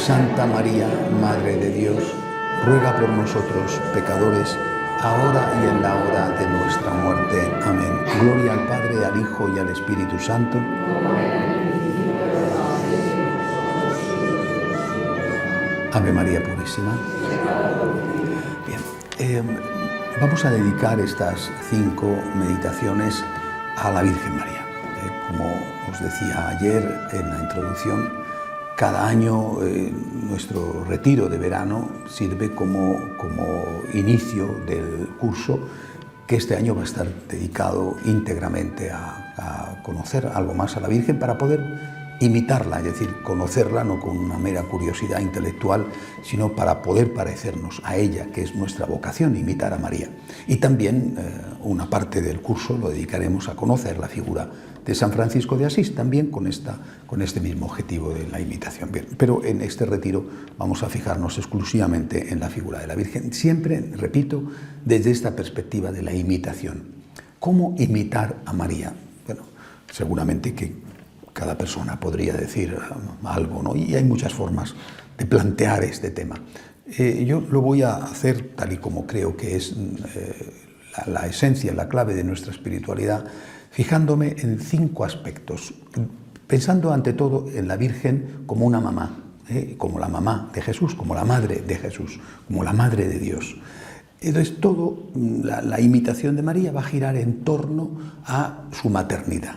Santa María, Madre de Dios, ruega por nosotros, pecadores, ahora y en la hora de nuestra muerte. Amén. Gloria al Padre, al Hijo y al Espíritu Santo. Ave María Purísima. Bien, vamos a dedicar estas 5 meditaciones a la Virgen María. Como os decía ayer en la introducción, cada año nuestro retiro de verano sirve como inicio del curso, que este año va a estar dedicado íntegramente a conocer algo más a la Virgen para poder imitarla, es decir, conocerla no con una mera curiosidad intelectual, sino para poder parecernos a ella, que es nuestra vocación, imitar a María. Y también una parte del curso lo dedicaremos a conocer la figura de San Francisco de Asís, también con este mismo objetivo de la imitación. Bien, pero en este retiro vamos a fijarnos exclusivamente en la figura de la Virgen, siempre, repito, desde esta perspectiva de la imitación. ¿Cómo imitar a María? Bueno, seguramente que cada persona podría decir algo, ¿no? Y hay muchas formas de plantear este tema. Yo lo voy a hacer tal y como creo que es la esencia, la clave de nuestra espiritualidad, fijándome en 5 aspectos, pensando ante todo en la Virgen como una mamá, como la mamá de Jesús, como la madre de Jesús, como la madre de Dios. Entonces, la imitación de María va a girar en torno a su maternidad.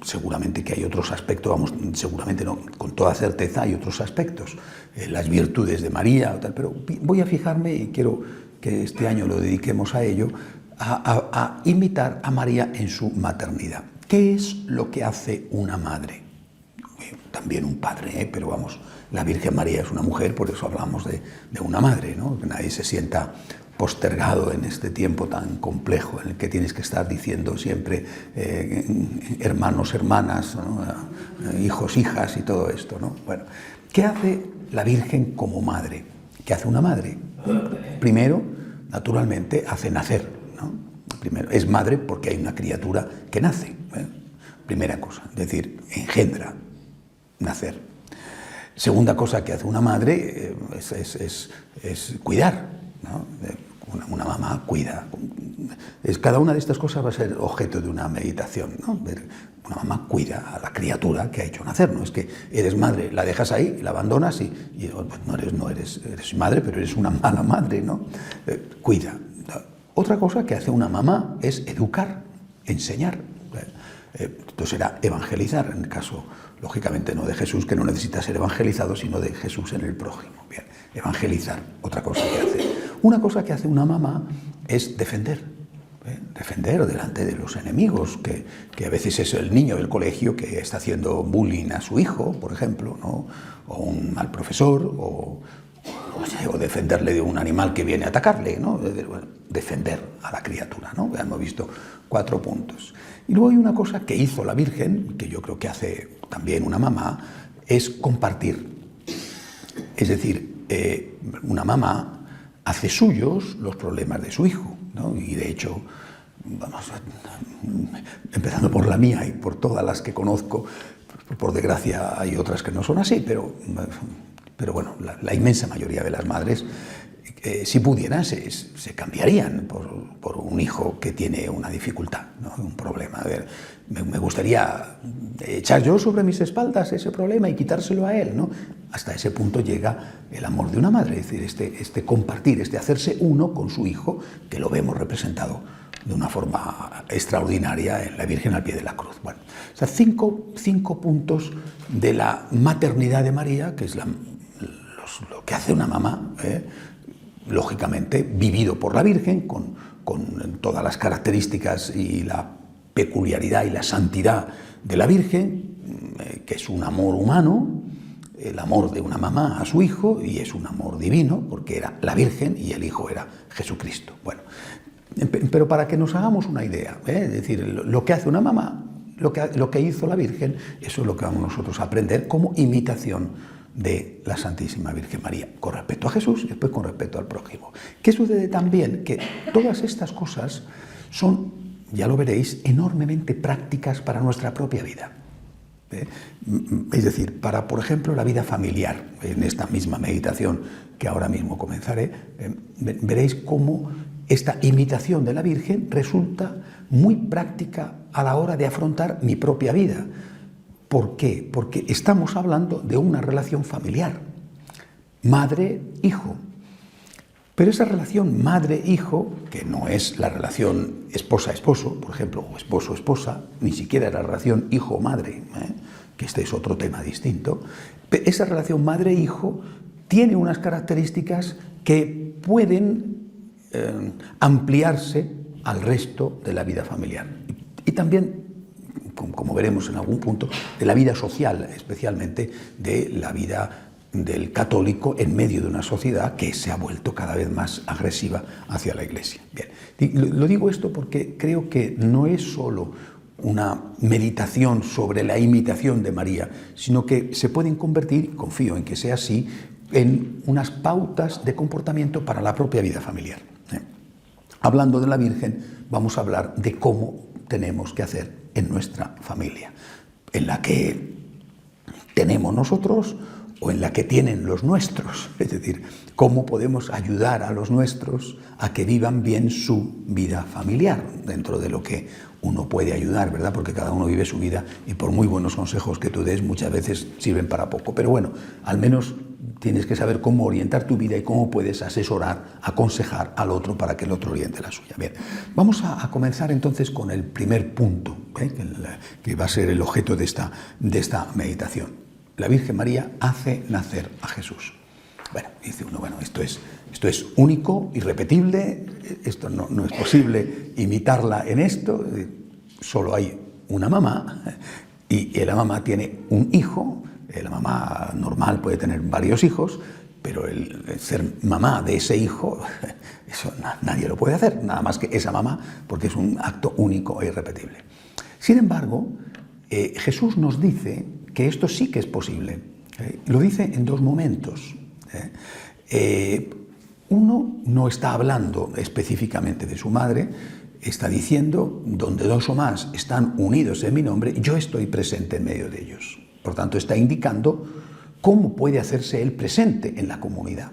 Seguramente que hay otros aspectos, seguramente no, con toda certeza hay otros aspectos, las virtudes de María, pero voy a fijarme, y quiero que este año lo dediquemos a ello, a imitar a María en su maternidad. ¿Qué es lo que hace una madre? También un padre, pero vamos, la Virgen María es una mujer, por eso hablamos de una madre, ¿no? Que nadie se sienta postergado en este tiempo tan complejo en el que tienes que estar diciendo siempre hermanos, hermanas, ¿no? Hijos, hijas y todo esto, ¿no? Bueno, ¿qué hace la Virgen como madre? ¿Qué hace una madre? Primero, naturalmente, hace nacer, ¿no? Primero, es madre porque hay una criatura que nace, ¿eh? Primera cosa, es decir, engendra, nacer. Segunda cosa que hace una madre es cuidar, ¿no? Una mamá cuida. Cada una de estas cosas va a ser objeto de una meditación, ¿no? Una mamá cuida a la criatura que ha hecho nacer. No es que eres madre, la dejas ahí, la abandonas y no eres madre, pero eres una mala madre, ¿no? Cuida. Otra cosa que hace una mamá es educar, enseñar. Entonces era evangelizar, en el caso, lógicamente, no de Jesús, que no necesita ser evangelizado, sino de Jesús en el prójimo. Bien, evangelizar, otra cosa que hace. Una cosa que hace una mamá es defender delante de los enemigos, que a veces es el niño del colegio que está haciendo bullying a su hijo, por ejemplo, ¿no? O un mal profesor, o defenderle de un animal que viene a atacarle, ¿no? Bueno, defender a la criatura, ¿no? Ya hemos visto 4 puntos. Y luego hay una cosa que hizo la Virgen, que yo creo que hace también una mamá, es compartir. Es decir, una mamá hace suyos los problemas de su hijo, ¿no? Y de hecho, vamos, empezando por la mía y por todas las que conozco, por desgracia hay otras que no son así, pero bueno, la inmensa mayoría de las madres, si pudieran, se cambiarían por un hijo que tiene una dificultad, ¿no? Un problema. A ver, me gustaría echar yo sobre mis espaldas ese problema y quitárselo a él, ¿no? Hasta ese punto llega el amor de una madre, es decir, este compartir, hacerse uno con su hijo, que lo vemos representado de una forma extraordinaria en la Virgen al pie de la cruz. Bueno, o sea, 5 puntos de la maternidad de María, que es lo que hace una mamá, lógicamente vivido por la Virgen, con todas las características y la peculiaridad y la santidad de la Virgen, que es un amor humano, el amor de una mamá a su hijo, y es un amor divino, porque era la Virgen y el hijo era Jesucristo. Bueno, pero para que nos hagamos una idea, es decir, lo que hace una mamá, lo que hizo la Virgen, eso es lo que vamos nosotros a aprender como imitación de la Santísima Virgen María, con respecto a Jesús y después con respecto al prójimo. ¿Qué sucede también? Que todas estas cosas son, ya lo veréis, enormemente prácticas para nuestra propia vida. Es decir, para, por ejemplo, la vida familiar, en esta misma meditación que ahora mismo comenzaré, veréis cómo esta imitación de la Virgen resulta muy práctica a la hora de afrontar mi propia vida. ¿Por qué? Porque estamos hablando de una relación familiar, madre-hijo. Pero esa relación madre-hijo, que no es la relación esposa-esposo, por ejemplo, o esposo-esposa, ni siquiera la relación hijo-madre, que este es otro tema distinto, esa relación madre-hijo tiene unas características que pueden ampliarse al resto de la vida familiar. Y también, como veremos en algún punto, de la vida social, especialmente de la vida del católico en medio de una sociedad que se ha vuelto cada vez más agresiva hacia la Iglesia. Bien, lo digo esto porque creo que no es solo una meditación sobre la imitación de María, sino que se pueden convertir, confío en que sea así, en unas pautas de comportamiento para la propia vida familiar. Hablando de la Virgen, vamos a hablar de cómo tenemos que hacer en nuestra familia, en la que tenemos nosotros o en la que tienen los nuestros, es decir, cómo podemos ayudar a los nuestros a que vivan bien su vida familiar, dentro de lo que uno puede ayudar, ¿verdad? Porque cada uno vive su vida y por muy buenos consejos que tú des, muchas veces sirven para poco. Pero bueno, al menos tienes que saber cómo orientar tu vida y cómo puedes asesorar, aconsejar al otro para que el otro oriente la suya. Bien, vamos a comenzar entonces con el primer punto, que va a ser el objeto de esta meditación. La Virgen María hace nacer a Jesús. Bueno, dice uno, bueno, esto es único, irrepetible, esto no es posible imitarla en esto, solo hay una mamá y la mamá tiene un hijo, la mamá normal puede tener varios hijos, pero el ser mamá de ese hijo, eso nadie lo puede hacer, nada más que esa mamá, porque es un acto único e irrepetible. Sin embargo, Jesús nos dice que esto sí que es posible. Lo dice en dos momentos. Uno no está hablando específicamente de su madre, está diciendo, donde dos o más están unidos en mi nombre, yo estoy presente en medio de ellos. Por tanto, está indicando cómo puede hacerse él presente en la comunidad.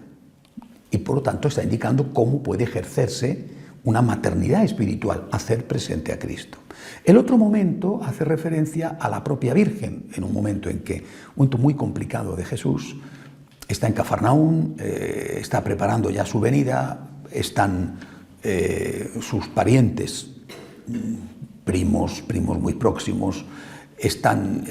Y por lo tanto, está indicando cómo puede ejercerse una maternidad espiritual, hacer presente a Cristo. El otro momento hace referencia a la propia Virgen, en un momento en que, un momento muy complicado de Jesús, está en Cafarnaún, está preparando ya su venida, están sus parientes, primos muy próximos, están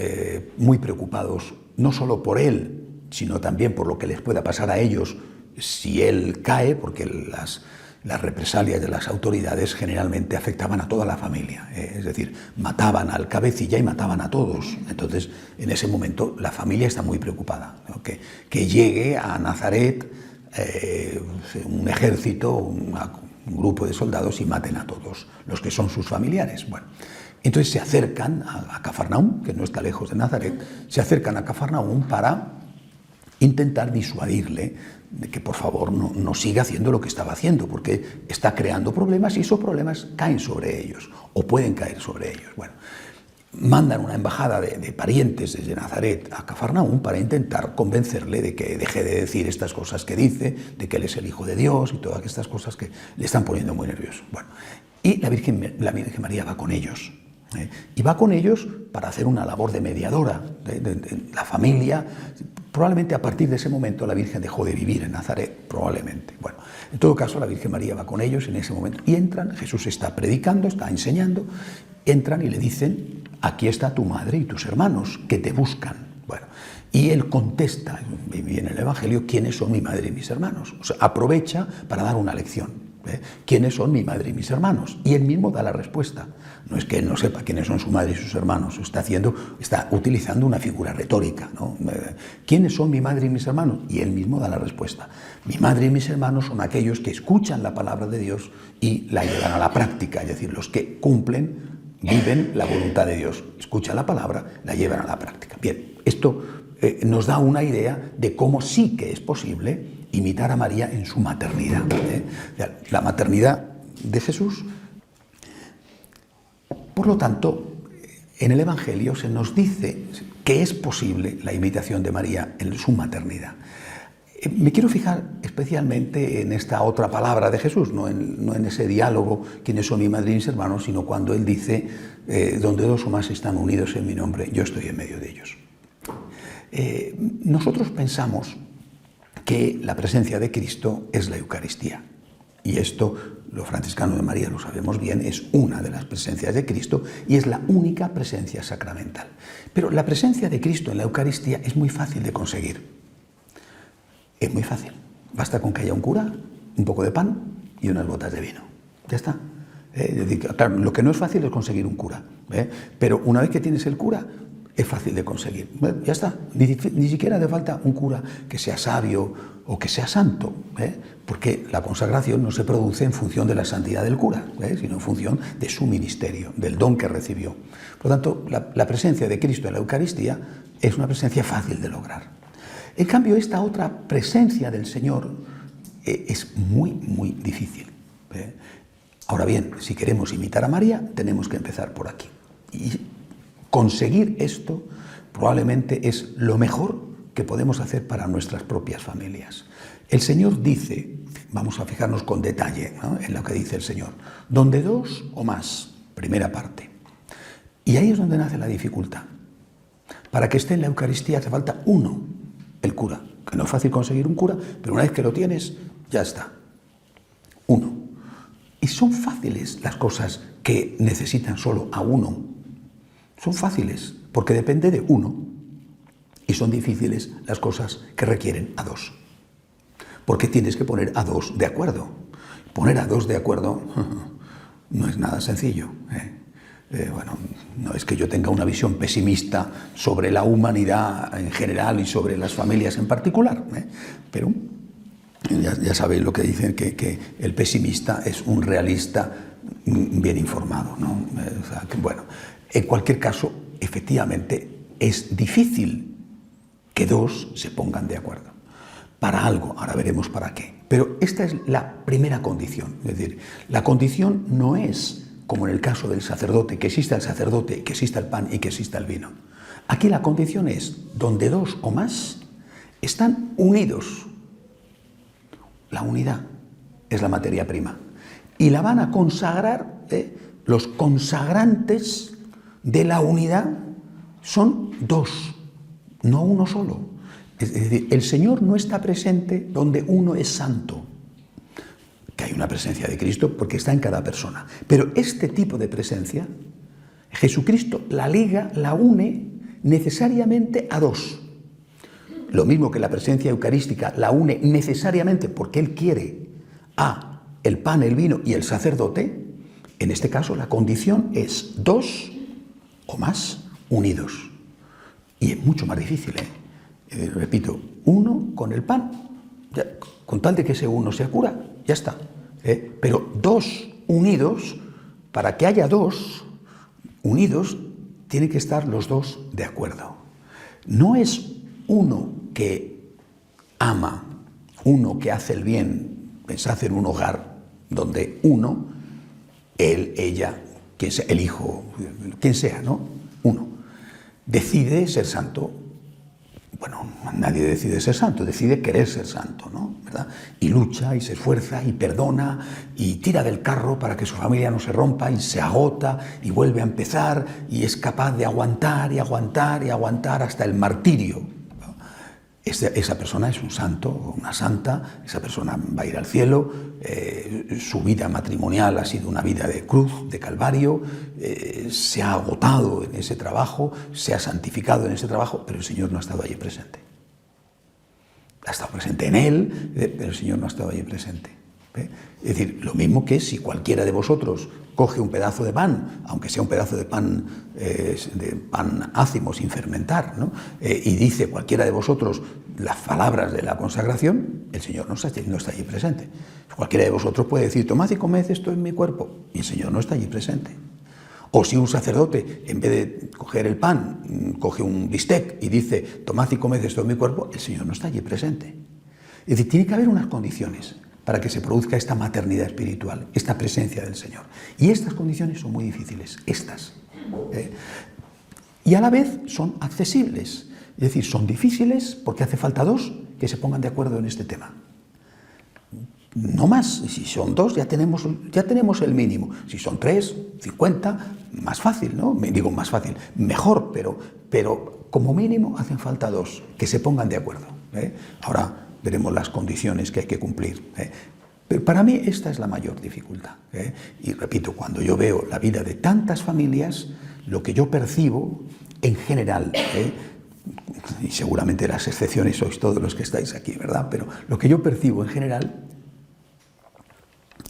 muy preocupados, no solo por él, sino también por lo que les pueda pasar a ellos si él cae, porque las represalias de las autoridades generalmente afectaban a toda la familia, es decir, mataban al cabecilla y mataban a todos. Entonces, en ese momento, la familia está muy preocupada, ¿no? Que llegue a Nazaret un ejército, un grupo de soldados y maten a todos los que son sus familiares. Bueno, entonces se acercan a Cafarnaún, que no está lejos de Nazaret, se acercan a Cafarnaún para intentar disuadirle de que por favor no siga haciendo lo que estaba haciendo, porque está creando problemas y esos problemas caen sobre ellos o pueden caer sobre ellos. Bueno, mandan una embajada de parientes desde Nazaret a Cafarnaún para intentar convencerle de que deje de decir estas cosas que dice, de que él es el Hijo de Dios y todas estas cosas que le están poniendo muy nervioso. Bueno, y la Virgen María va con ellos. Y va con ellos para hacer una labor de mediadora de la familia. Probablemente a partir de ese momento la Virgen dejó de vivir en Nazaret, probablemente. Bueno, en todo caso la Virgen María va con ellos en ese momento y entran, Jesús está predicando, está enseñando, entran y le dicen, aquí está tu madre y tus hermanos que te buscan. Bueno, y él contesta, en el Evangelio, ¿quiénes son mi madre y mis hermanos? O sea, aprovecha para dar una lección. ¿Quiénes son mi madre y mis hermanos? Y él mismo da la respuesta. No es que él no sepa quiénes son su madre y sus hermanos, está utilizando una figura retórica, ¿no? ¿Quiénes son mi madre y mis hermanos? Y él mismo da la respuesta. Mi madre y mis hermanos son aquellos que escuchan la palabra de Dios y la llevan a la práctica, es decir, los que cumplen, viven la voluntad de Dios, escuchan la palabra, la llevan a la práctica. Bien, esto nos da una idea de cómo sí que es posible imitar a María en su maternidad. La maternidad de Jesús, por lo tanto, en el Evangelio se nos dice que es posible la imitación de María en su maternidad. Me quiero fijar especialmente en esta otra palabra de Jesús, no en ese diálogo, quiénes son mi madre y mis hermanos, sino cuando Él dice, donde dos o más están unidos en mi nombre, yo estoy en medio de ellos. Nosotros pensamos que la presencia de Cristo es la Eucaristía. Y esto, los franciscanos de María lo sabemos bien, es una de las presencias de Cristo y es la única presencia sacramental. Pero la presencia de Cristo en la Eucaristía es muy fácil de conseguir. Es muy fácil. Basta con que haya un cura, un poco de pan y unas botas de vino. Ya está. Es decir, claro, lo que no es fácil es conseguir un cura. Pero una vez que tienes el cura, es fácil de conseguir. Ya está. Ni siquiera hace falta un cura que sea sabio o que sea santo, porque la consagración no se produce en función de la santidad del cura, sino en función de su ministerio, del don que recibió. Por lo tanto, la presencia de Cristo en la Eucaristía es una presencia fácil de lograr. En cambio, esta otra presencia del Señor es muy, muy difícil. Ahora bien, si queremos imitar a María, tenemos que empezar por aquí. Y conseguir esto probablemente es lo mejor que podemos hacer para nuestras propias familias. El Señor dice, vamos a fijarnos con detalle, ¿no?, en lo que dice el Señor, donde dos o más, primera parte. Y ahí es donde nace la dificultad. Para que esté en la Eucaristía hace falta uno, el cura, que no es fácil conseguir un cura, pero una vez que lo tienes, ya está. Uno. Y son fáciles las cosas que necesitan solo a uno. Son fáciles, porque depende de uno. Y son difíciles las cosas que requieren a dos. Porque tienes que poner a dos de acuerdo. Poner a dos de acuerdo no es nada sencillo. Bueno, no es que yo tenga una visión pesimista sobre la humanidad en general y sobre las familias en particular, pero ya sabéis lo que dicen, que el pesimista es un realista bien informado, ¿no? O sea, que, bueno, en cualquier caso, efectivamente, es difícil que dos se pongan de acuerdo para algo, ahora veremos para qué. Pero esta es la primera condición, es decir, la condición no es como en el caso del sacerdote, que exista el sacerdote, que exista el pan y que exista el vino. Aquí la condición es donde dos o más están unidos. La unidad es la materia prima. Y la van a consagrar, los consagrantes de la unidad son dos, no uno solo. Es decir, el Señor no está presente donde uno es santo. Que hay una presencia de Cristo porque está en cada persona. Pero este tipo de presencia, Jesucristo la liga, la une necesariamente a dos. Lo mismo que la presencia eucarística la une necesariamente porque Él quiere a el pan, el vino y el sacerdote. En este caso la condición es dos o más unidos. Y es mucho más difícil, repito, uno con el pan, ya, con tal de que ese uno sea cura, ya está. Pero dos unidos, para que haya dos unidos, tienen que estar los dos de acuerdo. No es uno que ama, uno que hace el bien. Pensad en un hogar donde uno, él, ella, quien sea, el hijo, quien sea, ¿no? Uno decide ser santo. Bueno, nadie decide ser santo, decide querer ser santo, ¿no? ¿Verdad? Y lucha, y se esfuerza, y perdona, y tira del carro para que su familia no se rompa, y se agota, y vuelve a empezar, y es capaz de aguantar, y aguantar, y aguantar hasta el martirio. Esa persona es un santo o una santa, esa persona va a ir al cielo, su vida matrimonial ha sido una vida de cruz, de calvario, se ha agotado en ese trabajo, se ha santificado en ese trabajo, pero el Señor no ha estado allí presente. Ha estado presente en él, pero el Señor no ha estado allí presente. Es decir, lo mismo que si cualquiera de vosotros coge un pedazo de pan, aunque sea un pedazo de pan ácimo sin fermentar, ¿no? Y dice cualquiera de vosotros las palabras de la consagración, el Señor no está allí presente. Cualquiera de vosotros puede decir, tomad y comed, esto en mi cuerpo, y el Señor no está allí presente. O si un sacerdote, en vez de coger el pan, coge un bistec y dice, tomad y comed, esto en mi cuerpo, el Señor no está allí presente. Es decir, tiene que haber unas condiciones para que se produzca esta maternidad espiritual, esta presencia del Señor. Y estas condiciones son muy difíciles, estas. y a la vez son accesibles. Es decir, son difíciles porque hace falta dos que se pongan de acuerdo en este tema. No más, si son dos ya tenemos el mínimo. Si son 3, 50, más fácil, ¿no? Digo más fácil, mejor, pero como mínimo hacen falta dos que se pongan de acuerdo. Ahora veremos las condiciones que hay que cumplir. Pero para mí esta es la mayor dificultad. Y repito, cuando yo veo la vida de tantas familias, lo que yo percibo en general, y seguramente las excepciones sois todos los que estáis aquí, ¿verdad? Pero lo que yo percibo en general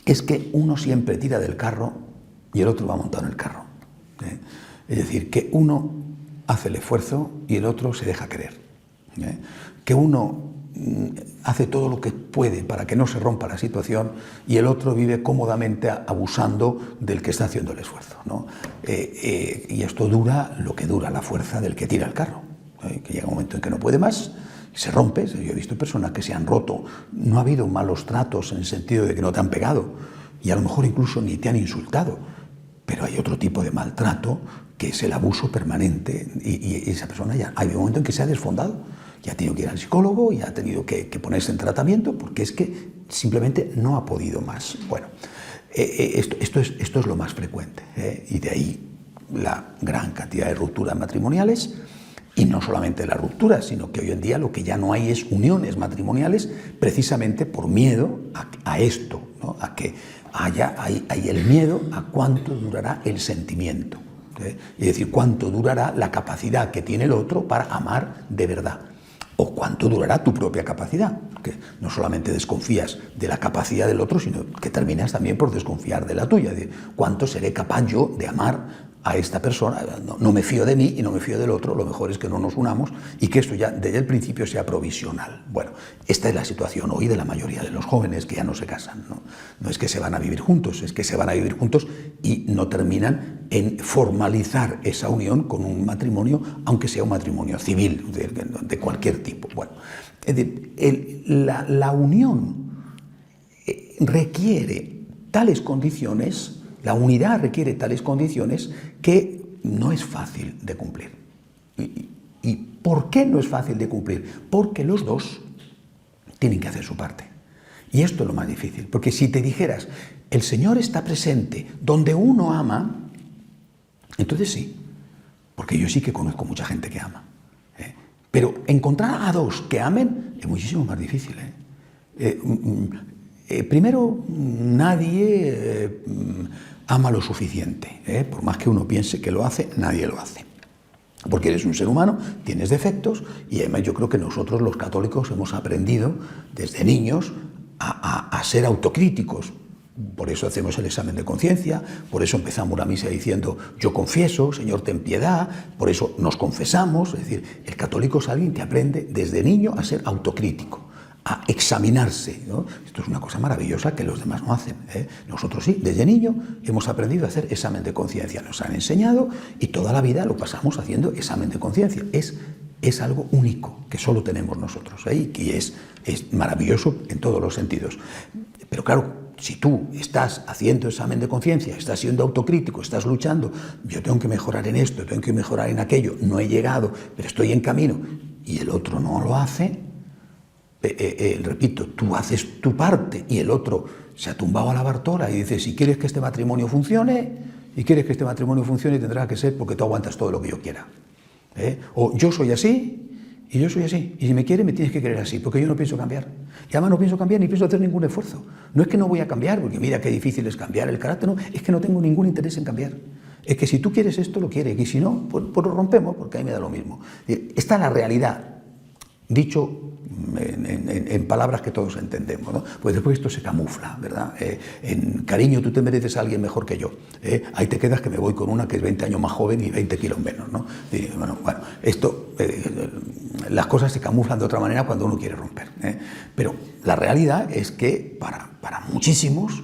es que uno siempre tira del carro y el otro va montado en el carro. Es decir, que uno hace el esfuerzo y el otro se deja querer. Que uno hace todo lo que puede para que no se rompa la situación y el otro vive cómodamente abusando del que está haciendo el esfuerzo, ¿no? Y esto dura lo que dura la fuerza del que tira el carro, que llega un momento en que no puede más, se rompe. Yo he visto personas que se han roto, no ha habido malos tratos en el sentido de que no te han pegado y a lo mejor incluso ni te han insultado, pero hay otro tipo de maltrato que es el abuso permanente y esa persona ya hay un momento en que se ha desfondado, ya ha tenido que ir al psicólogo, ya ha tenido que ponerse en tratamiento porque es que simplemente no ha podido más. Bueno, esto es lo más frecuente, y de ahí la gran cantidad de rupturas matrimoniales. Y no solamente la ruptura, sino que hoy en día lo que ya no hay es uniones matrimoniales precisamente por miedo a esto, ¿no? A que hay el miedo a cuánto durará el sentimiento, es decir, cuánto durará la capacidad que tiene el otro para amar de verdad, o cuánto durará tu propia capacidad, que no solamente desconfías de la capacidad del otro, sino que terminas también por desconfiar de la tuya, de cuánto seré capaz yo de amar a esta persona. No me fío de mí y no me fío del otro, lo mejor es que no nos unamos y que esto ya desde el principio sea provisional. Bueno, esta es la situación hoy de la mayoría de los jóvenes que ya no se casan, ¿no? No es que se van a vivir juntos, es que se van a vivir juntos y no terminan en formalizar esa unión con un matrimonio, aunque sea un matrimonio civil, de cualquier tipo. Bueno, es decir, la unión requiere tales condiciones. La unidad requiere tales condiciones que no es fácil de cumplir. ¿Y por qué no es fácil de cumplir? Porque los dos tienen que hacer su parte. Y esto es lo más difícil, porque si te dijeras, el Señor está presente donde uno ama, entonces sí, porque yo sí que conozco mucha gente que ama. Pero encontrar a dos que amen es muchísimo más difícil. Primero, nadie ama lo suficiente, por más que uno piense que lo hace, nadie lo hace. Porque eres un ser humano, tienes defectos y además yo creo que nosotros los católicos hemos aprendido desde niños a ser autocríticos. Por eso hacemos el examen de conciencia, por eso empezamos la misa diciendo yo confieso, Señor ten piedad, por eso nos confesamos. Es decir, el católico es alguien que aprende desde niño a ser autocrítico, a examinarse, ¿no? Esto es una cosa maravillosa que los demás no hacen, Nosotros sí, desde niño hemos aprendido a hacer examen de conciencia, nos han enseñado y toda la vida lo pasamos haciendo examen de conciencia. Es algo único que solo tenemos nosotros, y es maravilloso en todos los sentidos. Pero claro, si tú estás haciendo examen de conciencia, estás siendo autocrítico, estás luchando, yo tengo que mejorar en esto, tengo que mejorar en aquello, no he llegado, pero estoy en camino, y el otro no lo hace, repito, tú haces tu parte y el otro se ha tumbado a la bartola y dice, si quieres que este matrimonio funcione, tendrá que ser porque tú aguantas todo lo que yo quiera. O yo soy así y yo soy así, y si me quieres me tienes que querer así, porque yo no pienso cambiar. Y además no pienso cambiar ni pienso hacer ningún esfuerzo. No es que no voy a cambiar, porque mira qué difícil es cambiar el carácter, no, es que no tengo ningún interés en cambiar. Es que si tú quieres esto, lo quieres, y si no, pues lo rompemos, porque a mí me da lo mismo. Esta es la realidad, dicho en palabras que todos entendemos, ¿no? Pues después esto se camufla, ¿verdad? En cariño, tú te mereces a alguien mejor que yo. Ahí te quedas que me voy con una que es 20 años más joven y 20 kilos menos, ¿no? Y, bueno, esto, las cosas se camuflan de otra manera cuando uno quiere romper. Pero la realidad es que para muchísimos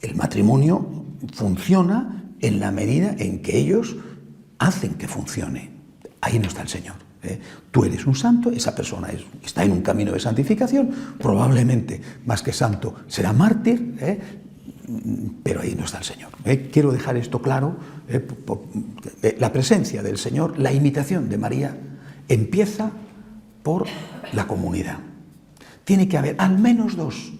el matrimonio funciona en la medida en que ellos hacen que funcione. Ahí no está el Señor. Tú eres un santo, esa persona está en un camino de santificación, probablemente más que santo será mártir, pero ahí no está el Señor. Quiero dejar esto claro. La presencia del Señor, la imitación de María, empieza por la comunidad. Tiene que haber al menos dos,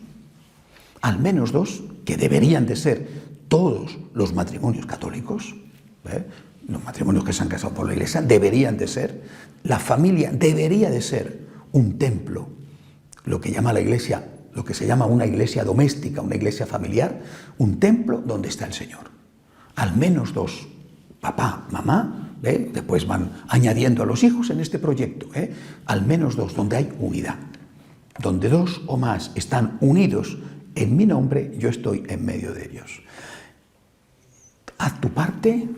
que deberían de ser todos los matrimonios católicos, los matrimonios que se han casado por la Iglesia, deberían de ser, la familia debería de ser un templo, lo que llama la Iglesia, lo que se llama una iglesia doméstica, una iglesia familiar, un templo donde está el Señor. Al menos dos, papá, mamá, después van añadiendo a los hijos en este proyecto, al menos dos, donde hay unidad. Donde dos o más están unidos en mi nombre, yo estoy en medio de ellos. Haz tu parte,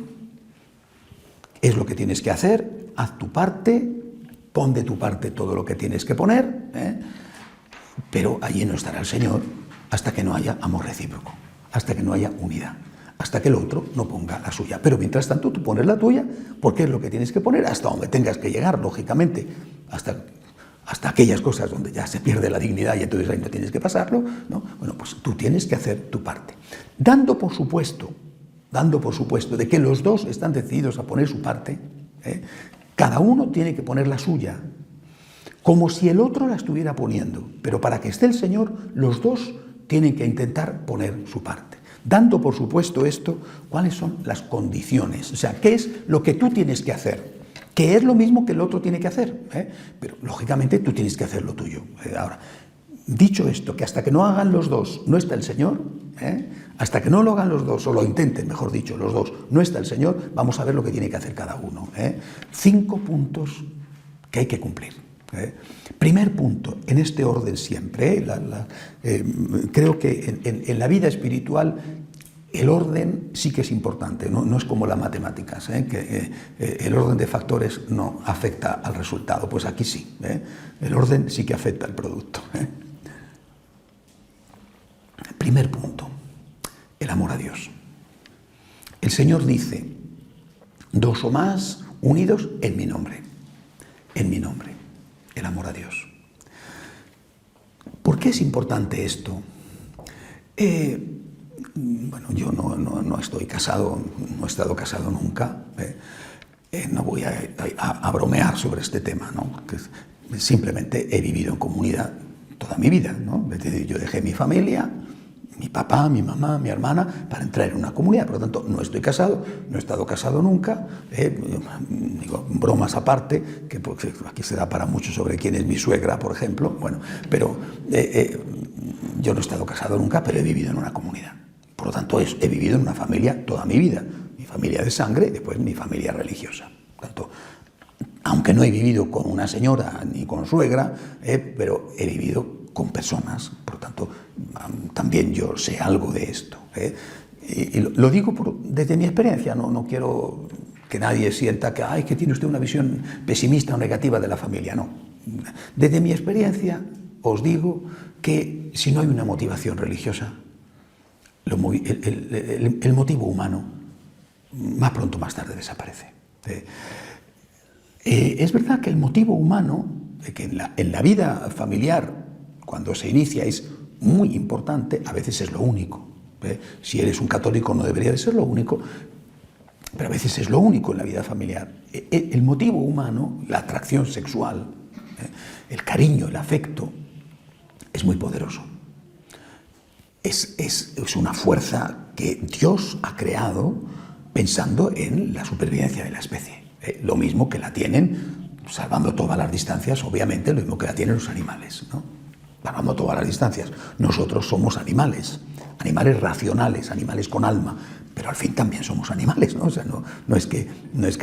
es lo que tienes que hacer, haz tu parte, pon de tu parte todo lo que tienes que poner, pero allí no estará el Señor hasta que no haya amor recíproco, hasta que no haya unidad, hasta que el otro no ponga la suya. Pero mientras tanto tú pones la tuya, porque es lo que tienes que poner, hasta donde tengas que llegar, lógicamente, hasta aquellas cosas donde ya se pierde la dignidad y entonces ahí no tienes que pasarlo, ¿no? Bueno, pues tú tienes que hacer tu parte. Dando por supuesto de que los dos están decididos a poner su parte, cada uno tiene que poner la suya, como si el otro la estuviera poniendo, pero para que esté el Señor, los dos tienen que intentar poner su parte. Dando por supuesto esto, ¿cuáles son las condiciones? O sea, ¿qué es lo que tú tienes que hacer? Que es lo mismo que el otro tiene que hacer, pero lógicamente tú tienes que hacer lo tuyo. Ahora, dicho esto, que hasta que no hagan los dos no está el Señor, hasta que no lo hagan los dos, o lo intenten, mejor dicho, los dos, no está el Señor, vamos a ver lo que tiene que hacer cada uno. 5 puntos que hay que cumplir. Primer punto, en este orden siempre, creo que en la vida espiritual el orden sí que es importante, no es como las matemáticas, que el orden de factores no afecta al resultado, pues aquí sí, el orden sí que afecta al producto. Primer punto, el amor a Dios. El Señor dice, 2 o más unidos en mi nombre, el amor a Dios. ¿Por qué es importante esto? Bueno, yo no estoy casado, no he estado casado nunca, no voy a bromear sobre este tema, ¿no? Que simplemente he vivido en comunidad toda mi vida, ¿no? Yo dejé mi familia, mi papá, mi mamá, mi hermana, para entrar en una comunidad. Por lo tanto, no estoy casado, no he estado casado nunca. Digo, bromas aparte, que aquí se da para mucho sobre quién es mi suegra, por ejemplo. Bueno, pero yo no he estado casado nunca, pero he vivido en una comunidad. Por lo tanto, he vivido en una familia toda mi vida. Mi familia de sangre, después mi familia religiosa. Por tanto, aunque no he vivido con una señora ni con suegra, pero he vivido con personas, por lo tanto, también yo sé algo de esto. Y lo digo desde mi experiencia, no quiero que nadie sienta que tiene usted una visión pesimista o negativa de la familia, no. Desde mi experiencia os digo que si no hay una motivación religiosa, el motivo humano más pronto o más tarde desaparece. Es verdad que el motivo humano, que en la vida familiar, cuando se inicia, es muy importante, a veces es lo único. Si eres un católico no debería de ser lo único, pero a veces es lo único en la vida familiar. El motivo humano, la atracción sexual, el cariño, el afecto, es muy poderoso. Es una fuerza que Dios ha creado pensando en la supervivencia de la especie. Lo mismo que la tienen, salvando todas las distancias, obviamente, lo mismo que la tienen los animales, ¿no? Salvando todas las distancias. Nosotros somos animales racionales, animales con alma, pero al fin también somos animales, ¿no? O sea, no es que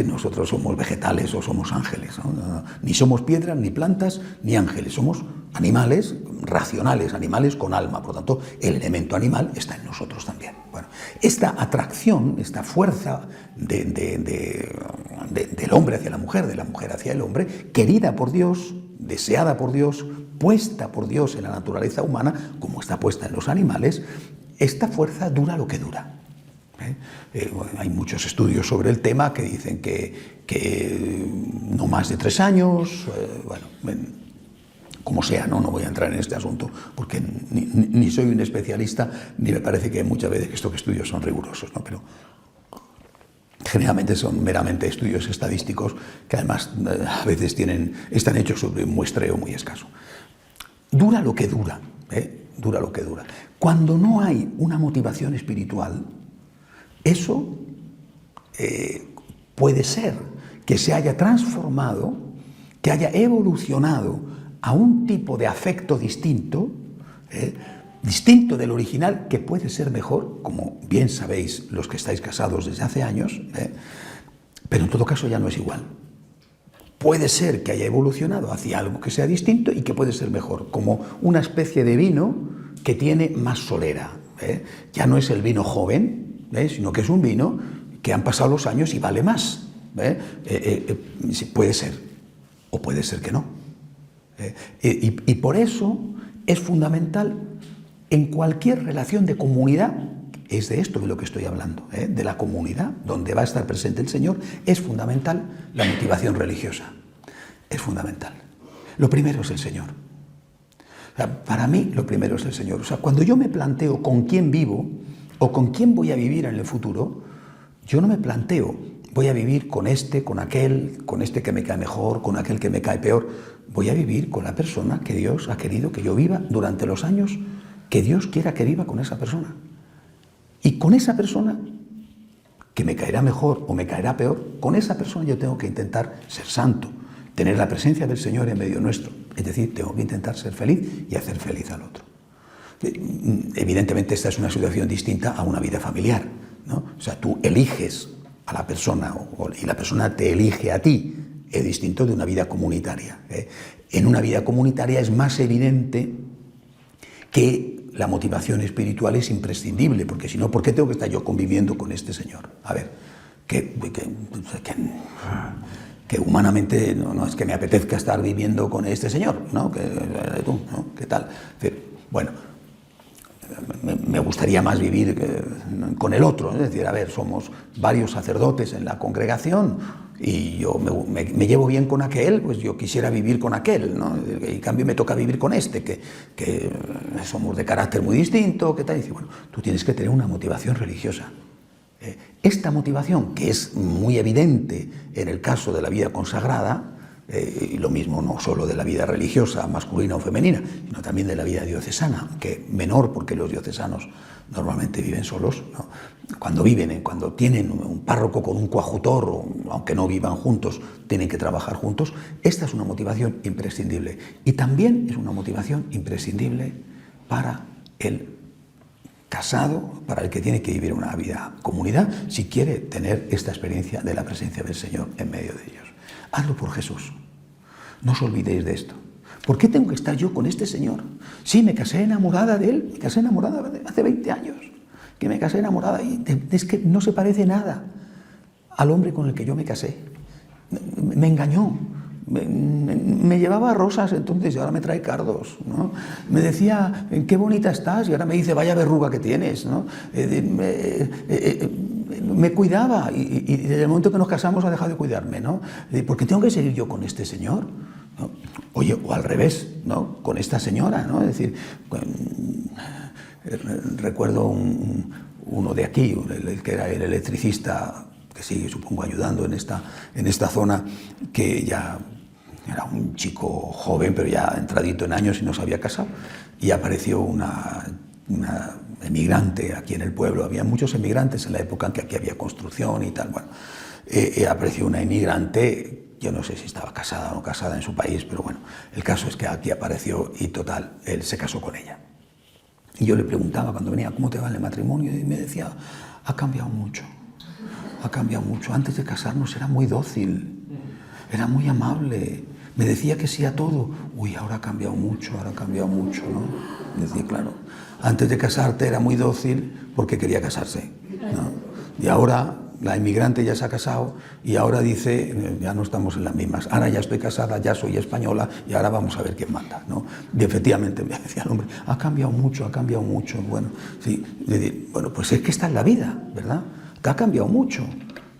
nosotros somos vegetales o somos ángeles, ¿no? Ni somos piedras, ni plantas, ni ángeles. Somos animales racionales, animales con alma. Por lo tanto, el elemento animal está en nosotros también. Bueno, esta atracción, esta fuerza del hombre hacia la mujer, de la mujer hacia el hombre, querida por Dios, deseada por Dios, puesta por Dios en la naturaleza humana, como está puesta en los animales, esta fuerza dura lo que dura. Hay muchos estudios sobre el tema que dicen que no más de 3 años, como sea, no voy a entrar en este asunto, porque ni soy un especialista, ni me parece que muchas veces esto que estudio son rigurosos, ¿no? Pero generalmente son meramente estudios estadísticos que además a veces están hechos sobre un muestreo muy escaso. Dura lo que dura, dura lo que dura. Cuando no hay una motivación espiritual, eso puede ser que se haya transformado, que haya evolucionado a un tipo de afecto distinto, distinto del original, que puede ser mejor, como bien sabéis los que estáis casados desde hace años, pero en todo caso ya no es igual. Puede ser que haya evolucionado hacia algo que sea distinto y que puede ser mejor, como una especie de vino que tiene más solera. Ya no es el vino joven, sino que es un vino que han pasado los años y vale más. Puede ser, o puede ser que no. Y por eso es fundamental en cualquier relación de comunidad, es de esto de lo que estoy hablando, de la comunidad donde va a estar presente el Señor, es fundamental la motivación religiosa. Es fundamental. Lo primero es el Señor. O sea, para mí lo primero es el Señor. O sea, cuando yo me planteo con quién vivo o con quién voy a vivir en el futuro, yo no me planteo voy a vivir con este, con aquel, con este que me cae mejor, con aquel que me cae peor. Voy a vivir con la persona que Dios ha querido que yo viva durante los años que Dios quiera que viva con esa persona. Y con esa persona, que me caerá mejor o me caerá peor, con esa persona yo tengo que intentar ser santo, tener la presencia del Señor en medio nuestro. Es decir, tengo que intentar ser feliz y hacer feliz al otro. Evidentemente esta es una situación distinta a una vida familiar, ¿no? O sea, tú eliges a la persona y la persona te elige a ti. Es distinto de una vida comunitaria. En una vida comunitaria es más evidente que la motivación espiritual es imprescindible, porque si no, ¿por qué tengo que estar yo conviviendo con este señor? A ver, que humanamente no es que me apetezca estar viviendo con este señor, ¿no? ¿Qué tal? Bueno, me gustaría más vivir con el otro, es decir, a ver, somos varios sacerdotes en la congregación y yo me llevo bien con aquel, pues yo quisiera vivir con aquel, ¿no? Y en cambio me toca vivir con este, que somos de carácter muy distinto, ¿qué tal? Y dice, bueno, tú tienes que tener una motivación religiosa. Esta motivación, que es muy evidente en el caso de la vida consagrada, y lo mismo no solo de la vida religiosa, masculina o femenina, sino también de la vida diocesana, que menor porque los diocesanos normalmente viven solos, ¿no? Cuando tienen un párroco con un coadjutor, aunque no vivan juntos, tienen que trabajar juntos. Esta es una motivación imprescindible. Y también es una motivación imprescindible para el casado, para el que tiene que vivir una vida comunidad, si quiere tener esta experiencia de la presencia del Señor en medio de ellos. Hazlo por Jesús. No os olvidéis de esto. ¿Por qué tengo que estar yo con este señor? Sí, me casé enamorada de él, me casé enamorada hace 20 años, que me casé enamorada y es que no se parece nada al hombre con el que yo me casé. Me engañó. Me llevaba rosas entonces y ahora me trae cardos, ¿no? Me decía, qué bonita estás, y ahora me dice, vaya verruga que tienes, ¿no? Me cuidaba y desde el momento que nos casamos ha dejado de cuidarme, ¿no? ¿Por qué tengo que seguir yo con este señor? ¿No? Oye, o al revés, ¿no? Con esta señora, ¿no? Es decir, recuerdo uno de aquí, el que era el electricista, que sigue, supongo, ayudando en esta zona, que ya era un chico joven, pero ya entradito en años y no se había casado, y apareció una emigrante aquí en el pueblo. Había muchos emigrantes en la época en que aquí había construcción y tal. Bueno, apareció una emigrante, yo no sé si estaba casada o no casada en su país, pero bueno, el caso es que aquí apareció y total, él se casó con ella. Y yo le preguntaba cuando venía, ¿cómo te va en el matrimonio? Y me decía, ha cambiado mucho. Ha cambiado mucho. Antes de casarnos era muy dócil, era muy amable, me decía que sí a todo. Uy, ahora ha cambiado mucho, ¿no? Decía, claro, antes de casarte era muy dócil porque quería casarse, ¿no? Y ahora la inmigrante ya se ha casado y ahora dice, ya no estamos en las mismas, ahora ya estoy casada, ya soy española y ahora vamos a ver quién manda, ¿no? Y efectivamente me decía el hombre, ha cambiado mucho. Bueno, sí, bueno, pues es que está en la vida, ¿verdad? Que ha cambiado mucho,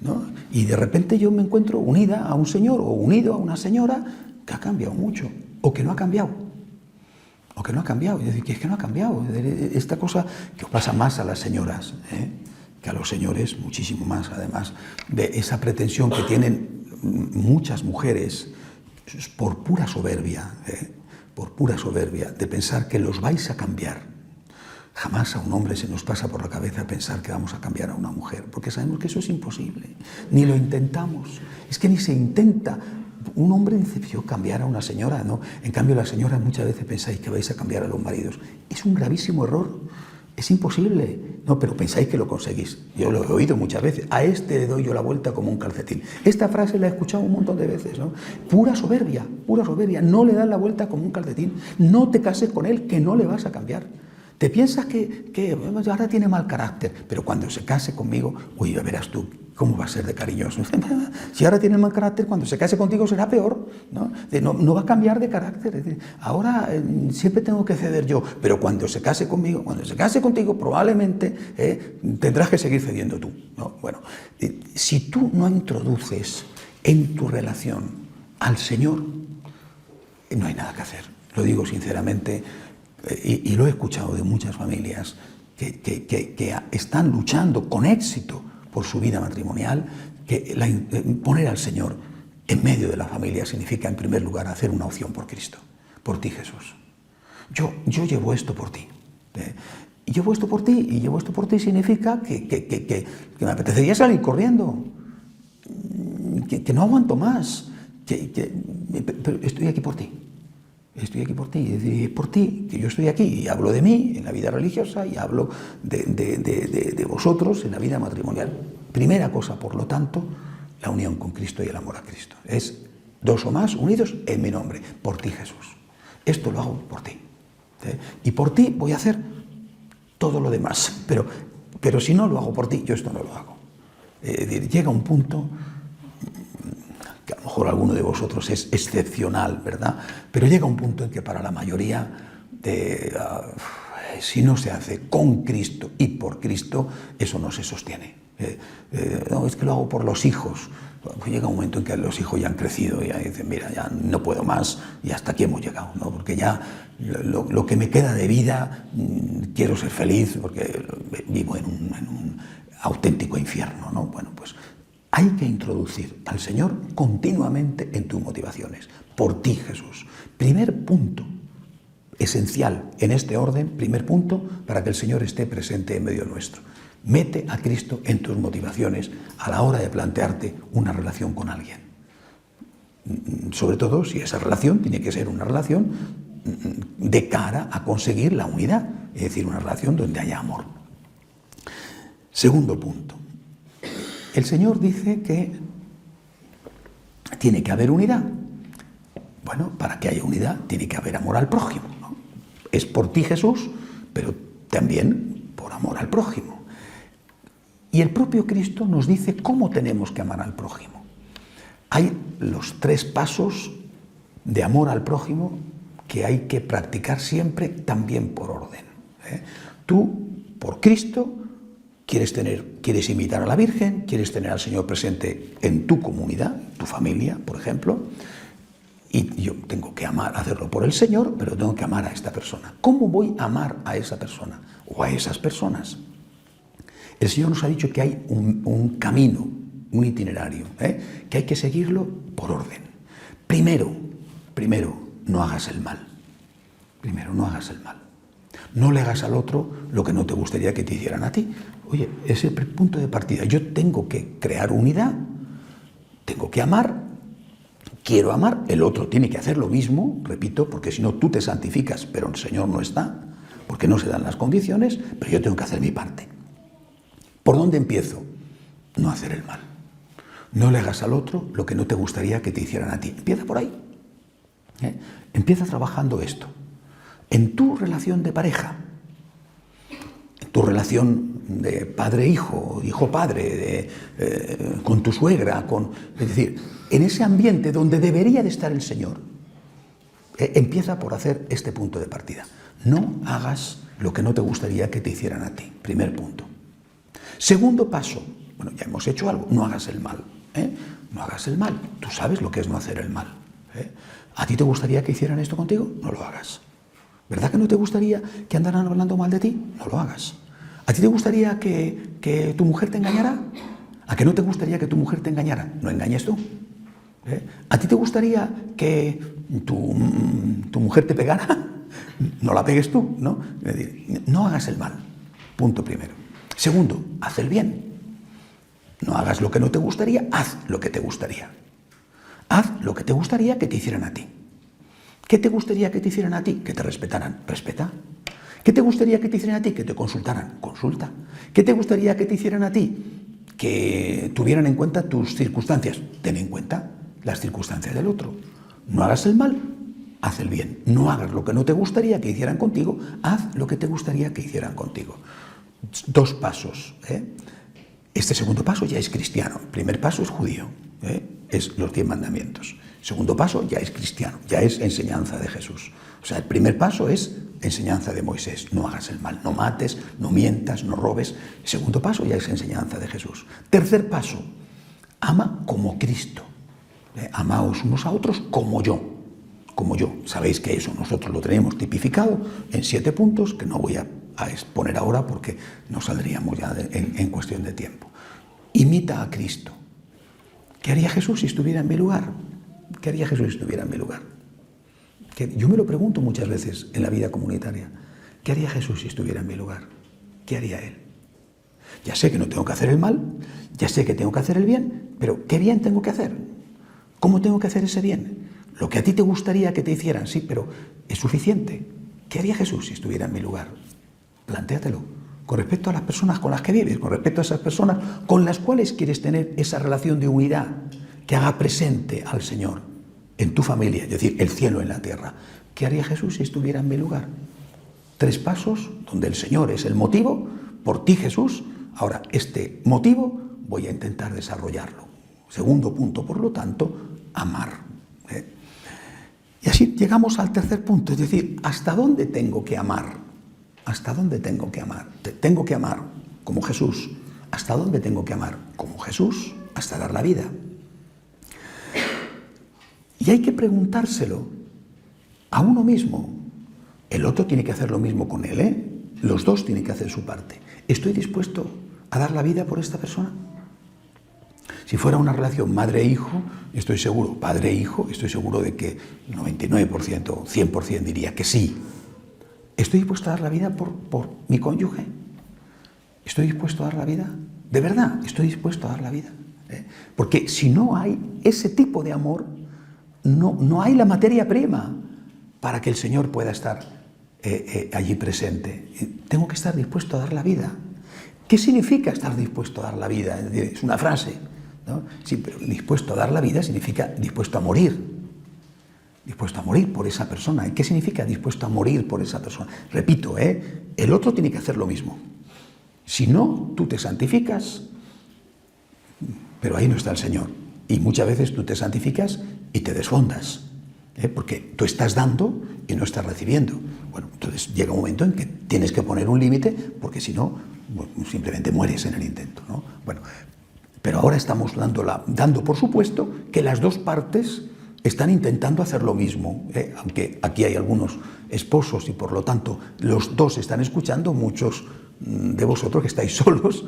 ¿no? Y de repente yo me encuentro unida a un señor o unido a una señora que ha cambiado mucho o que no ha cambiado. o que no ha cambiado. Es decir, que es que no ha cambiado. Esta cosa que os pasa más a las señoras, que a los señores, muchísimo más, además, de esa pretensión que tienen muchas mujeres por pura soberbia, de pensar que los vais a cambiar. Jamás a un hombre se nos pasa por la cabeza pensar que vamos a cambiar a una mujer, porque sabemos que eso es imposible. Ni lo intentamos. Es que ni se intenta. Un hombre dice, yo cambiar a una señora, ¿no? En cambio, las señoras muchas veces pensáis que vais a cambiar a los maridos. Es un gravísimo error. Es imposible. No, pero pensáis que lo conseguís. Yo lo he oído muchas veces. A este le doy yo la vuelta como un calcetín. Esta frase la he escuchado un montón de veces, ¿no? Pura soberbia, pura soberbia. No le das la vuelta como un calcetín. No te cases con él, que no le vas a cambiar. Te piensas que ahora tiene mal carácter, pero cuando se case conmigo, uy, ya verás tú cómo va a ser de cariñoso. Si ahora tiene mal carácter, cuando se case contigo será peor, ¿no? No va a cambiar de carácter. Es decir, ahora siempre tengo que ceder yo, pero cuando se case conmigo, cuando se case contigo, probablemente tendrás que seguir cediendo tú, ¿no? Bueno, si tú no introduces en tu relación al Señor, no hay nada que hacer. Lo digo sinceramente. Y lo he escuchado de muchas familias que están luchando con éxito por su vida matrimonial, que poner al Señor en medio de la familia significa, en primer lugar, hacer una opción por Cristo, por ti, Jesús. Yo llevo esto por ti. Y llevo esto por ti, y llevo esto por ti significa que me apetecería salir corriendo, que no aguanto más, pero estoy aquí por ti. Estoy aquí por ti, es por ti que yo estoy aquí, y hablo de mí en la vida religiosa y hablo de vosotros en la vida matrimonial. Primera cosa, por lo tanto, la unión con Cristo y el amor a Cristo. Es 2 o más unidos en mi nombre, por ti, Jesús. Esto lo hago por ti. Y por ti voy a hacer todo lo demás, pero si no lo hago por ti, yo esto no lo hago. Es decir, llega un punto que a lo mejor alguno de vosotros es excepcional, ¿verdad? Pero llega un punto en que para la mayoría, si no se hace con Cristo y por Cristo, eso no se sostiene. No, es que lo hago por los hijos. Pues llega un momento en que los hijos ya han crecido y ya dicen, mira, ya no puedo más y hasta aquí hemos llegado, ¿no? Porque ya lo que me queda de vida, quiero ser feliz porque vivo en un auténtico infierno, ¿no? Bueno, pues hay que introducir al Señor continuamente en tus motivaciones. Por ti, Jesús. Primer punto esencial en este orden, primer punto para que el Señor esté presente en medio nuestro. Mete a Cristo en tus motivaciones a la hora de plantearte una relación con alguien. Sobre todo si esa relación tiene que ser una relación de cara a conseguir la unidad, es decir, una relación donde haya amor. Segundo punto. El Señor dice que tiene que haber unidad. Bueno, para que haya unidad tiene que haber amor al prójimo, ¿no? Es por ti, Jesús, pero también por amor al prójimo. Y el propio Cristo nos dice cómo tenemos que amar al prójimo. Hay los 3 pasos de amor al prójimo que hay que practicar siempre, también por orden. Tú, por Cristo, quieres imitar a la Virgen, quieres tener al Señor presente en tu comunidad, tu familia, por ejemplo, y yo tengo que hacerlo por el Señor, pero tengo que amar a esta persona. ¿Cómo voy a amar a esa persona o a esas personas? El Señor nos ha dicho que hay un camino, un itinerario, que hay que seguirlo por orden. Primero, no hagas el mal. Primero, no hagas el mal. No le hagas al otro lo que no te gustaría que te hicieran a ti. Oye, es el punto de partida. Yo tengo que crear unidad, tengo que amar, quiero amar, el otro tiene que hacer lo mismo, repito, porque si no tú te santificas, pero el Señor no está, porque no se dan las condiciones, pero yo tengo que hacer mi parte. ¿Por dónde empiezo? No hacer el mal. No le hagas al otro lo que no te gustaría que te hicieran a ti. Empieza por ahí. Empieza trabajando esto. En tu relación de pareja, en tu relación de padre-hijo, hijo-padre, con tu suegra, es decir, en ese ambiente donde debería de estar el Señor, empieza por hacer este punto de partida. No hagas lo que no te gustaría que te hicieran a ti. Primer punto. Segundo paso, bueno, ya hemos hecho algo, no hagas el mal. No hagas el mal. Tú sabes lo que es no hacer el mal. ¿A ti te gustaría que hicieran esto contigo? No lo hagas. ¿Verdad que no te gustaría que andaran hablando mal de ti? No lo hagas. ¿A ti te gustaría que tu mujer te engañara? ¿A que no te gustaría que tu mujer te engañara? No engañes tú. ¿A ti te gustaría que tu mujer te pegara? No la pegues tú, ¿no? Es decir, no hagas el mal. Punto primero. Segundo, haz el bien. No hagas lo que no te gustaría, haz lo que te gustaría. Haz lo que te gustaría que te hicieran a ti. ¿Qué te gustaría que te hicieran a ti? Que te respetaran. Respeta. ¿Qué te gustaría que te hicieran a ti? Que te consultaran. Consulta. ¿Qué te gustaría que te hicieran a ti? Que tuvieran en cuenta tus circunstancias. Ten en cuenta las circunstancias del otro. No hagas el mal, haz el bien. No hagas lo que no te gustaría que hicieran contigo, haz lo que te gustaría que hicieran contigo. 2 pasos. Este segundo paso ya es cristiano. El primer paso es judío, es los 10 mandamientos. El segundo paso ya es cristiano, ya es enseñanza de Jesús. O sea, el primer paso es enseñanza de Moisés. No hagas el mal, no mates, no mientas, no robes. El segundo paso ya es enseñanza de Jesús. Tercer paso, ama como Cristo. Amaos unos a otros como yo. Como yo. Sabéis que eso nosotros lo tenemos tipificado en 7 puntos que no voy a exponer ahora porque nos saldríamos ya en cuestión de tiempo. Imita a Cristo. ¿Qué haría Jesús si estuviera en mi lugar? ¿Qué haría Jesús si estuviera en mi lugar? Yo me lo pregunto muchas veces en la vida comunitaria. ¿Qué haría Jesús si estuviera en mi lugar? ¿Qué haría Él? Ya sé que no tengo que hacer el mal, ya sé que tengo que hacer el bien, pero ¿qué bien tengo que hacer? ¿Cómo tengo que hacer ese bien? Lo que a ti te gustaría que te hicieran, sí, pero ¿es suficiente? ¿Qué haría Jesús si estuviera en mi lugar? Plantéatelo. Con respecto a las personas con las que vives, con respecto a esas personas con las cuales quieres tener esa relación de unidad que haga presente al Señor en tu familia, es decir, el cielo en la tierra. ¿Qué haría Jesús si estuviera en mi lugar? 3 pasos donde el Señor es el motivo, por ti Jesús. Ahora, este motivo voy a intentar desarrollarlo. Segundo punto, por lo tanto, amar. Y así llegamos al tercer punto, es decir, ¿hasta dónde tengo que amar? ¿Hasta dónde tengo que amar? Tengo que amar como Jesús. ¿Hasta dónde tengo que amar? Como Jesús, hasta dar la vida. Y hay que preguntárselo a uno mismo. El otro tiene que hacer lo mismo con él, Los dos tienen que hacer su parte. ¿Estoy dispuesto a dar la vida por esta persona? Si fuera una relación madre-hijo, estoy seguro, padre-hijo, estoy seguro de que 99%, 100% diría que sí. ¿Estoy dispuesto a dar la vida por mi cónyuge? ¿Estoy dispuesto a dar la vida? ¿De verdad estoy dispuesto a dar la vida? Porque si no hay ese tipo de amor, no hay la materia prima para que el Señor pueda estar allí presente. Tengo que estar dispuesto a dar la vida. ¿Qué significa estar dispuesto a dar la vida? Es una frase, ¿no? Sí, pero dispuesto a dar la vida significa dispuesto a morir. Dispuesto a morir por esa persona. ¿Y qué significa dispuesto a morir por esa persona? Repito, el otro tiene que hacer lo mismo. Si no, tú te santificas, pero ahí no está el Señor. Y muchas veces tú te santificas y te desfondas, porque tú estás dando y no estás recibiendo. Bueno, entonces llega un momento en que tienes que poner un límite, porque si no, simplemente mueres en el intento, ¿no? Bueno, pero ahora estamos dando por supuesto que las dos partes están intentando hacer lo mismo, aunque aquí hay algunos esposos y por lo tanto los dos están escuchando, muchos de vosotros que estáis solos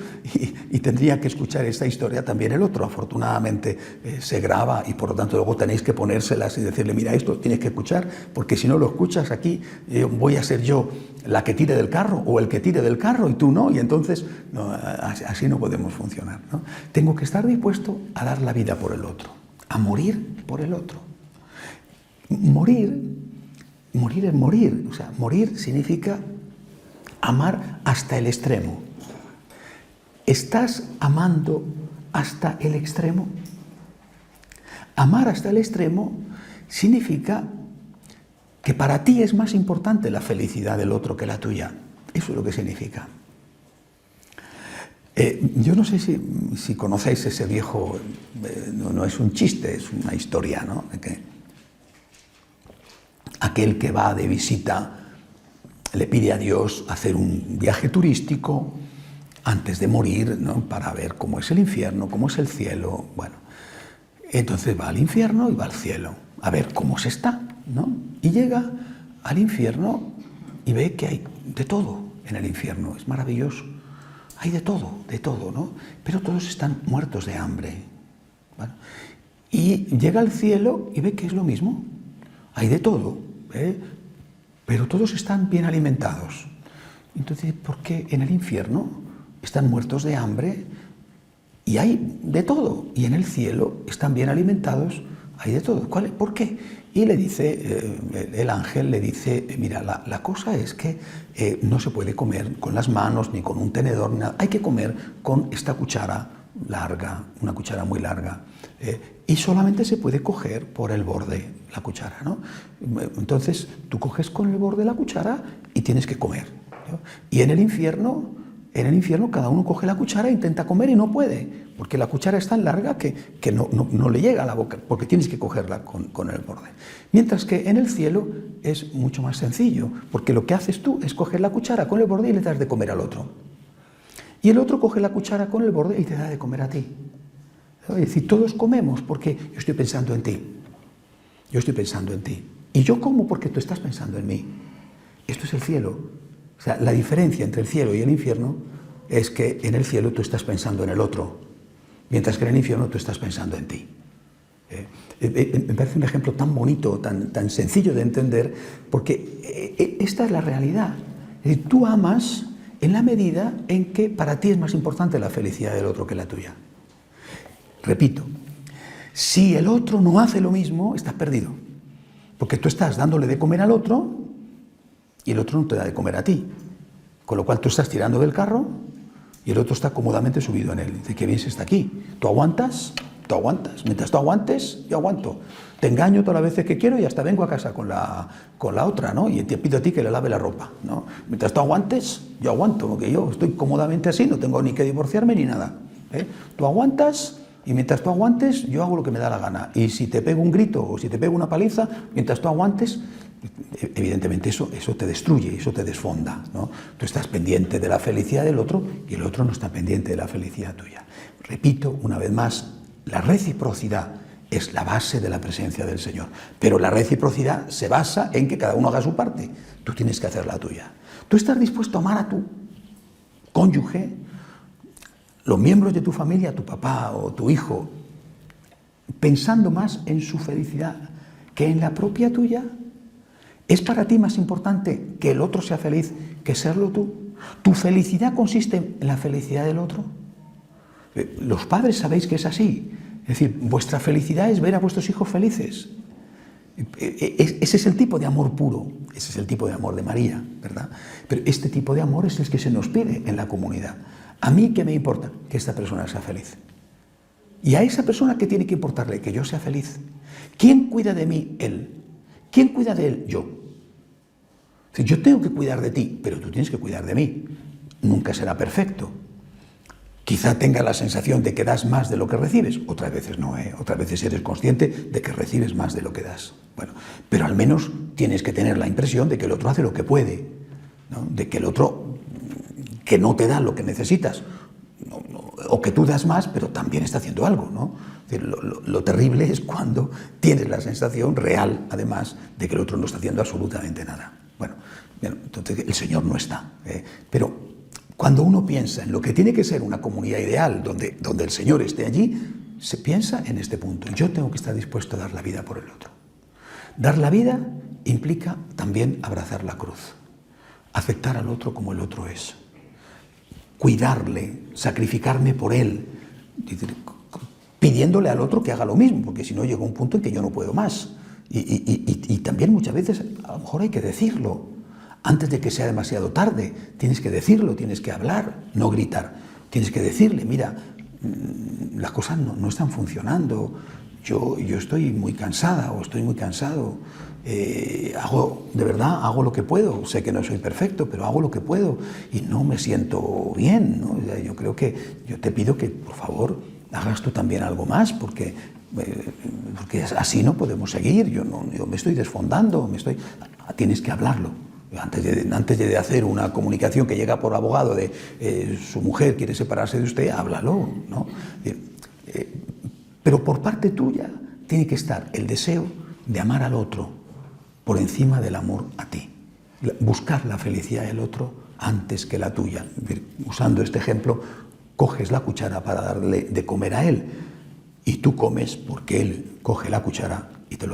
y tendría que escuchar esta historia también el otro. Afortunadamente se graba y por lo tanto luego tenéis que ponérselas y decirle, mira, esto tienes que escuchar, porque si no lo escuchas aquí voy a ser yo la que tire del carro o el que tire del carro y tú no, y entonces no, así no podemos funcionar, ¿no? Tengo que estar dispuesto a dar la vida por el otro, a morir por el otro. Morir es morir, o sea, morir significa amar hasta el extremo. ¿Estás amando hasta el extremo? Amar hasta el extremo significa que para ti es más importante la felicidad del otro que la tuya. Eso es lo que significa. Yo no sé si conocéis ese viejo, no es un chiste, es una historia, ¿no? Aquel que va de visita le pide a Dios hacer un viaje turístico antes de morir, ¿no? Para ver cómo es el infierno, cómo es el cielo. Bueno, entonces va al infierno y va al cielo a ver cómo se está, ¿no? Y llega al infierno y ve que hay de todo en el infierno, es maravilloso. Hay de todo, ¿no? Pero todos están muertos de hambre. ¿Vale? Y llega al cielo y ve que es lo mismo. Hay de todo, pero todos están bien alimentados. Entonces, ¿por qué en el infierno están muertos de hambre y hay de todo? Y en el cielo están bien alimentados, hay de todo. ¿Por qué? Y le dice, el ángel le dice, mira, la cosa es que no se puede comer con las manos, ni con un tenedor, ni nada. Hay que comer con esta cuchara larga, una cuchara muy larga. Y solamente se puede coger por el borde la cuchara, ¿no? Entonces, tú coges con el borde la cuchara y tienes que comer, ¿no? Y en el infierno cada uno coge la cuchara e intenta comer y no puede, porque la cuchara es tan larga que no le llega a la boca, porque tienes que cogerla con el borde. Mientras que en el cielo es mucho más sencillo, porque lo que haces tú es coger la cuchara con el borde y le das de comer al otro. Y el otro coge la cuchara con el borde y te da de comer a ti. Es decir, todos comemos porque yo estoy pensando en ti. Yo estoy pensando en ti. Y yo como porque tú estás pensando en mí. Esto es el cielo. O sea, la diferencia entre el cielo y el infierno es que en el cielo tú estás pensando en el otro, mientras que en el infierno tú estás pensando en ti. Me parece un ejemplo tan bonito, tan sencillo de entender, porque esta es la realidad. Es decir, tú amas en la medida en que para ti es más importante la felicidad del otro que la tuya. Repito, si el otro no hace lo mismo, estás perdido, porque tú estás dándole de comer al otro y el otro no te da de comer a ti, con lo cual tú estás tirando del carro y el otro está cómodamente subido en él. Dice, qué bien se está aquí. ¿Tú aguantas? Tú aguantas. Mientras tú aguantes, yo aguanto. Te engaño todas las veces que quiero y hasta vengo a casa con la otra, ¿no? Y te pido a ti que le lave la ropa, ¿no? Mientras tú aguantes, yo aguanto, porque yo estoy cómodamente así, no tengo ni que divorciarme ni nada. Tú aguantas y mientras tú aguantes, yo hago lo que me da la gana. Y si te pego un grito o si te pego una paliza, mientras tú aguantes, evidentemente eso te destruye, eso te desfonda, ¿no? Tú estás pendiente de la felicidad del otro y el otro no está pendiente de la felicidad tuya. Repito una vez más, la reciprocidad es la base de la presencia del Señor, pero la reciprocidad se basa en que cada uno haga su parte. Tú tienes que hacer la tuya. Tú estás dispuesto a amar a tu cónyuge, los miembros de tu familia, tu papá o tu hijo, pensando más en su felicidad que en la propia tuya. ¿Es para ti más importante que el otro sea feliz que serlo tú? ¿Tu felicidad consiste en la felicidad del otro? Los padres sabéis que es así. Es decir, vuestra felicidad es ver a vuestros hijos felices. Ese es el tipo de amor puro, ese es el tipo de amor de María, ¿verdad? Pero este tipo de amor es el que se nos pide en la comunidad. ¿A mí qué me importa? Que esta persona sea feliz. Y a esa persona, ¿qué tiene que importarle? Que yo sea feliz. ¿Quién cuida de mí? Él. ¿Quién cuida de él? Yo. Yo tengo que cuidar de ti, pero tú tienes que cuidar de mí. Nunca será perfecto. Quizá tenga la sensación de que das más de lo que recibes. Otras veces no, Otras veces eres consciente de que recibes más de lo que das. Bueno, pero al menos tienes que tener la impresión de que el otro hace lo que puede, ¿no? De que el otro que no te da lo que necesitas, o que tú das más, pero también está haciendo algo, ¿no? Es decir, lo terrible es cuando tienes la sensación real, además, de que el otro no está haciendo absolutamente nada. Bueno, entonces el Señor no está. Pero cuando uno piensa en lo que tiene que ser una comunidad ideal, donde el Señor esté allí, se piensa en este punto. Yo tengo que estar dispuesto a dar la vida por el otro. Dar la vida implica también abrazar la cruz, aceptar al otro como el otro es, cuidarle, sacrificarme por él, pidiéndole al otro que haga lo mismo, porque si no llega un punto en que yo no puedo más. Y también muchas veces a lo mejor hay que decirlo, antes de que sea demasiado tarde. Tienes que decirlo, tienes que hablar, no gritar. Tienes que decirle, mira, las cosas no están funcionando, yo estoy muy cansada o estoy muy cansado, hago lo que puedo, sé que no soy perfecto, pero hago lo que puedo y no me siento bien, ¿no? Yo creo que yo te pido que, por favor, hagas tú también algo más, porque así no podemos seguir, yo me estoy desfondando, tienes que hablarlo. Antes de hacer una comunicación que llega por abogado de su mujer quiere separarse de usted, háblalo, ¿no? Pero por parte tuya tiene que estar el deseo de amar al otro por encima del amor a ti. buscar la felicidad del otro antes que la tuya. Usando este ejemplo, coges la cuchara para darle de comer a él y tú comes porque él coge la cuchara y te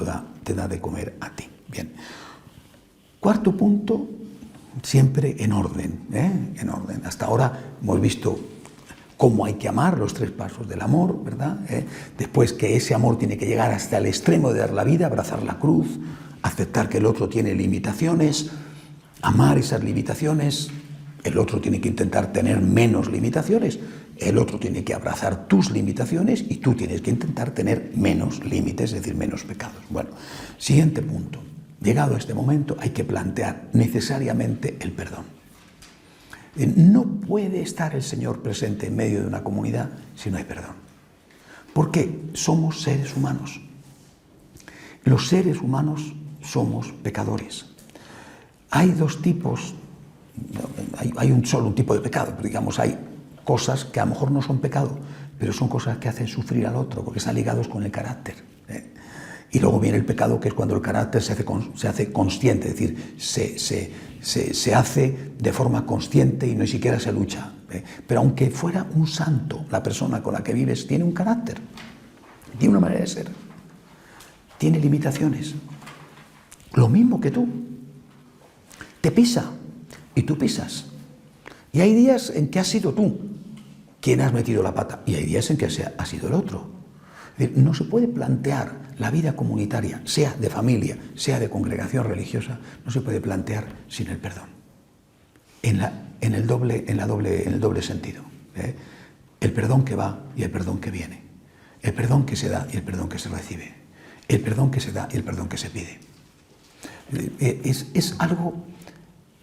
da de comer a ti. Bien. Cuarto punto, siempre en orden, en orden. Hasta ahora hemos visto cómo hay que amar, los 3 pasos del amor, ¿verdad? Después que ese amor tiene que llegar hasta el extremo de dar la vida, abrazar la cruz, aceptar que el otro tiene limitaciones, amar esas limitaciones, el otro tiene que intentar tener menos limitaciones, el otro tiene que abrazar tus limitaciones y tú tienes que intentar tener menos límites, es decir, menos pecados. Bueno, siguiente punto. Llegado a este momento hay que plantear necesariamente el perdón. No puede estar el Señor presente en medio de una comunidad si no hay perdón. Porque somos seres humanos. Los seres humanos somos pecadores. Hay 2 tipos, hay solo un tipo de pecado, pero digamos hay cosas que a lo mejor no son pecado, pero son cosas que hacen sufrir al otro, porque están ligados con el carácter. Y luego viene el pecado, que es cuando el carácter se hace consciente, es decir, se hace de forma consciente y no siquiera se lucha. Pero aunque fuera un santo, la persona con la que vives tiene un carácter, tiene una manera de ser, tiene limitaciones. Lo mismo que tú. Te pisa y tú pisas. Y hay días en que has sido tú quien has metido la pata y hay días en que ha sido el otro. No se puede plantear la vida comunitaria, sea de familia, sea de congregación religiosa, no se puede plantear sin el perdón. En el doble sentido. El perdón que va y el perdón que viene. El perdón que se da y el perdón que se recibe. El perdón que se da y el perdón que se pide. Es algo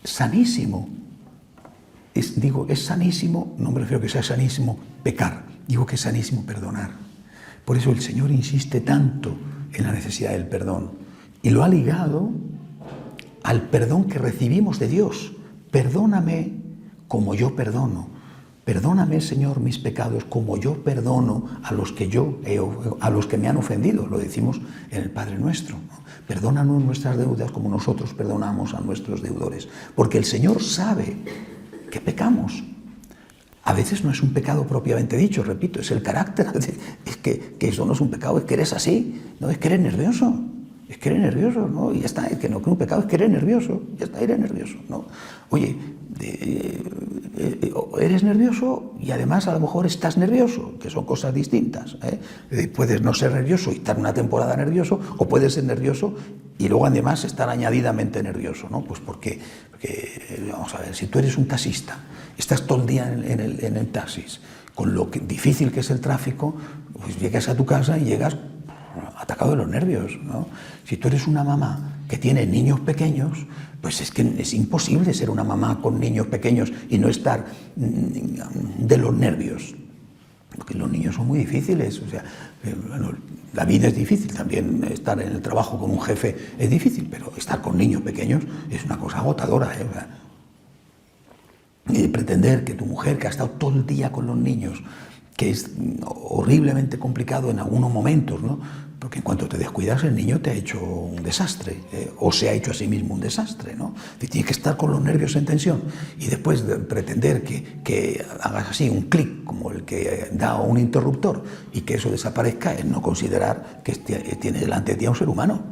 sanísimo. Es sanísimo, no me refiero a que sea sanísimo pecar, digo que es sanísimo perdonar. Por eso el Señor insiste tanto en la necesidad del perdón y lo ha ligado al perdón que recibimos de Dios. Perdóname como yo perdono. Perdóname, Señor, mis pecados como yo perdono a los que me han ofendido. Lo decimos en el Padre Nuestro, ¿no? Perdónanos nuestras deudas como nosotros perdonamos a nuestros deudores. Porque el Señor sabe que pecamos. A veces no es un pecado propiamente dicho, repito, es el carácter. Es que eso no es un pecado, es que eres así, no es que eres nervioso. Es que eres nervioso, ¿no? Y ya está, es que no, que un pecado es que eres nervioso, ya está, eres nervioso, ¿no? Oye, eres nervioso y además a lo mejor estás nervioso, que son cosas distintas, puedes no ser nervioso y estar una temporada nervioso, o puedes ser nervioso y luego además estar añadidamente nervioso, ¿no? Pues porque vamos a ver, si tú eres un taxista, estás todo el día en el taxis, con lo difícil que es el tráfico, pues llegas a tu casa y llegas atacado de los nervios, ¿no? Si tú eres una mamá que tiene niños pequeños, pues es que es imposible ser una mamá con niños pequeños y no estar de los nervios, porque los niños son muy difíciles. O sea, bueno, la vida es difícil, también estar en el trabajo con un jefe es difícil, pero estar con niños pequeños es una cosa agotadora, Y pretender que tu mujer, que ha estado todo el día con los niños, que es horriblemente complicado en algunos momentos, ¿no? Porque en cuanto te descuidas, el niño te ha hecho un desastre, o se ha hecho a sí mismo un desastre, ¿no? Tienes que estar con los nervios en tensión y después de pretender que hagas así un clic como el que da un interruptor y que eso desaparezca, es no considerar que tiene delante de ti a un ser humano.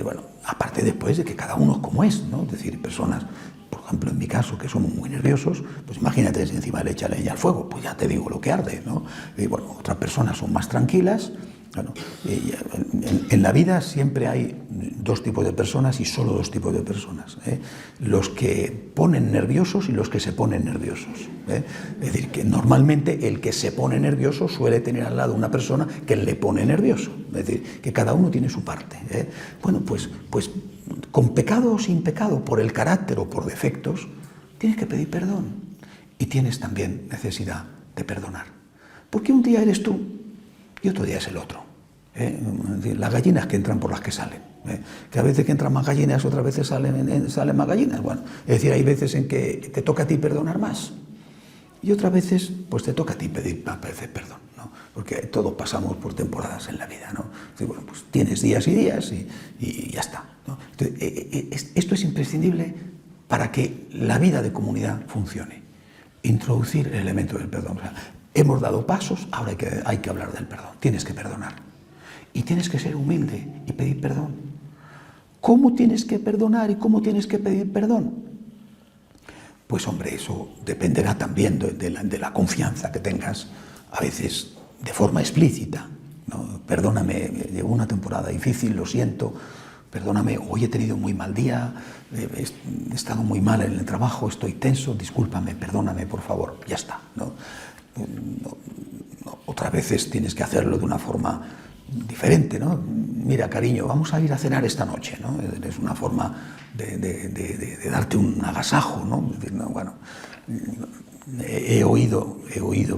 Bueno, aparte después de que cada uno es como es, ¿no? Es decir, personas, por ejemplo, en mi caso, que somos muy nerviosos, pues imagínate si encima le echa leña al fuego, pues ya te digo lo que arde, ¿no? Y bueno, otras personas son más tranquilas. Bueno, en la vida siempre hay 2 tipos de personas y solo 2 tipos de personas, los que ponen nerviosos y los que se ponen nerviosos, Es decir, que normalmente el que se pone nervioso suele tener al lado una persona que le pone nervioso, es decir, que cada uno tiene su parte, Bueno, pues con pecado o sin pecado, por el carácter o por defectos, tienes que pedir perdón y tienes también necesidad de perdonar, porque un día eres tú y otro día es el otro. Las gallinas que entran por las que salen, que a veces que entran más gallinas, otras veces salen más gallinas. Bueno, es decir, hay veces en que te toca a ti perdonar más y otras veces pues te toca a ti pedir perdón, ¿no? Porque todos pasamos por temporadas en la vida, ¿no? Entonces, bueno, pues tienes días y días y ya está, ¿no? Entonces, esto es imprescindible para que la vida de comunidad funcione. Introducir el elemento del perdón. O sea, hemos dado pasos, ahora hay que hablar del perdón. Tienes que perdonar. Y tienes que ser humilde y pedir perdón. ¿Cómo tienes que perdonar y cómo tienes que pedir perdón? Pues hombre, eso dependerá también de la confianza que tengas, a veces de forma explícita, ¿no? Perdóname, llegó una temporada difícil, lo siento, perdóname, hoy he tenido un muy mal día, he estado muy mal en el trabajo, estoy tenso, discúlpame, perdóname, por favor, ya está, ¿no? Otras veces tienes que hacerlo de una forma diferente, ¿no? Mira, cariño, vamos a ir a cenar esta noche, ¿no? Es una forma de darte un agasajo, ¿no? Es decir, no, bueno, he oído,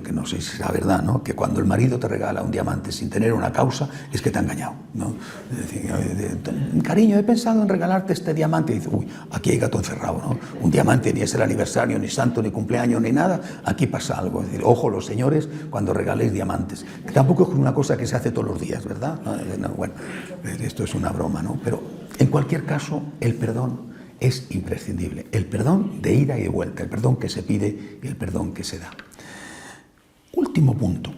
que no sé si será verdad, ¿no? Que cuando el marido te regala un diamante sin tener una causa, es que te ha engañado, ¿no? Es decir, cariño, he pensado en regalarte este diamante. Y dice, uy, aquí hay gato encerrado, ¿no? Un diamante ni es el aniversario, ni santo, ni cumpleaños, ni nada. Aquí pasa algo. Es decir, ojo los señores cuando regaléis diamantes. Que tampoco es una cosa que se hace todos los días, ¿verdad? No, bueno, esto es una broma, ¿no? Pero en cualquier caso, el perdón es imprescindible. El perdón de ida y de vuelta, el perdón que se pide y el perdón que se da. Último punto,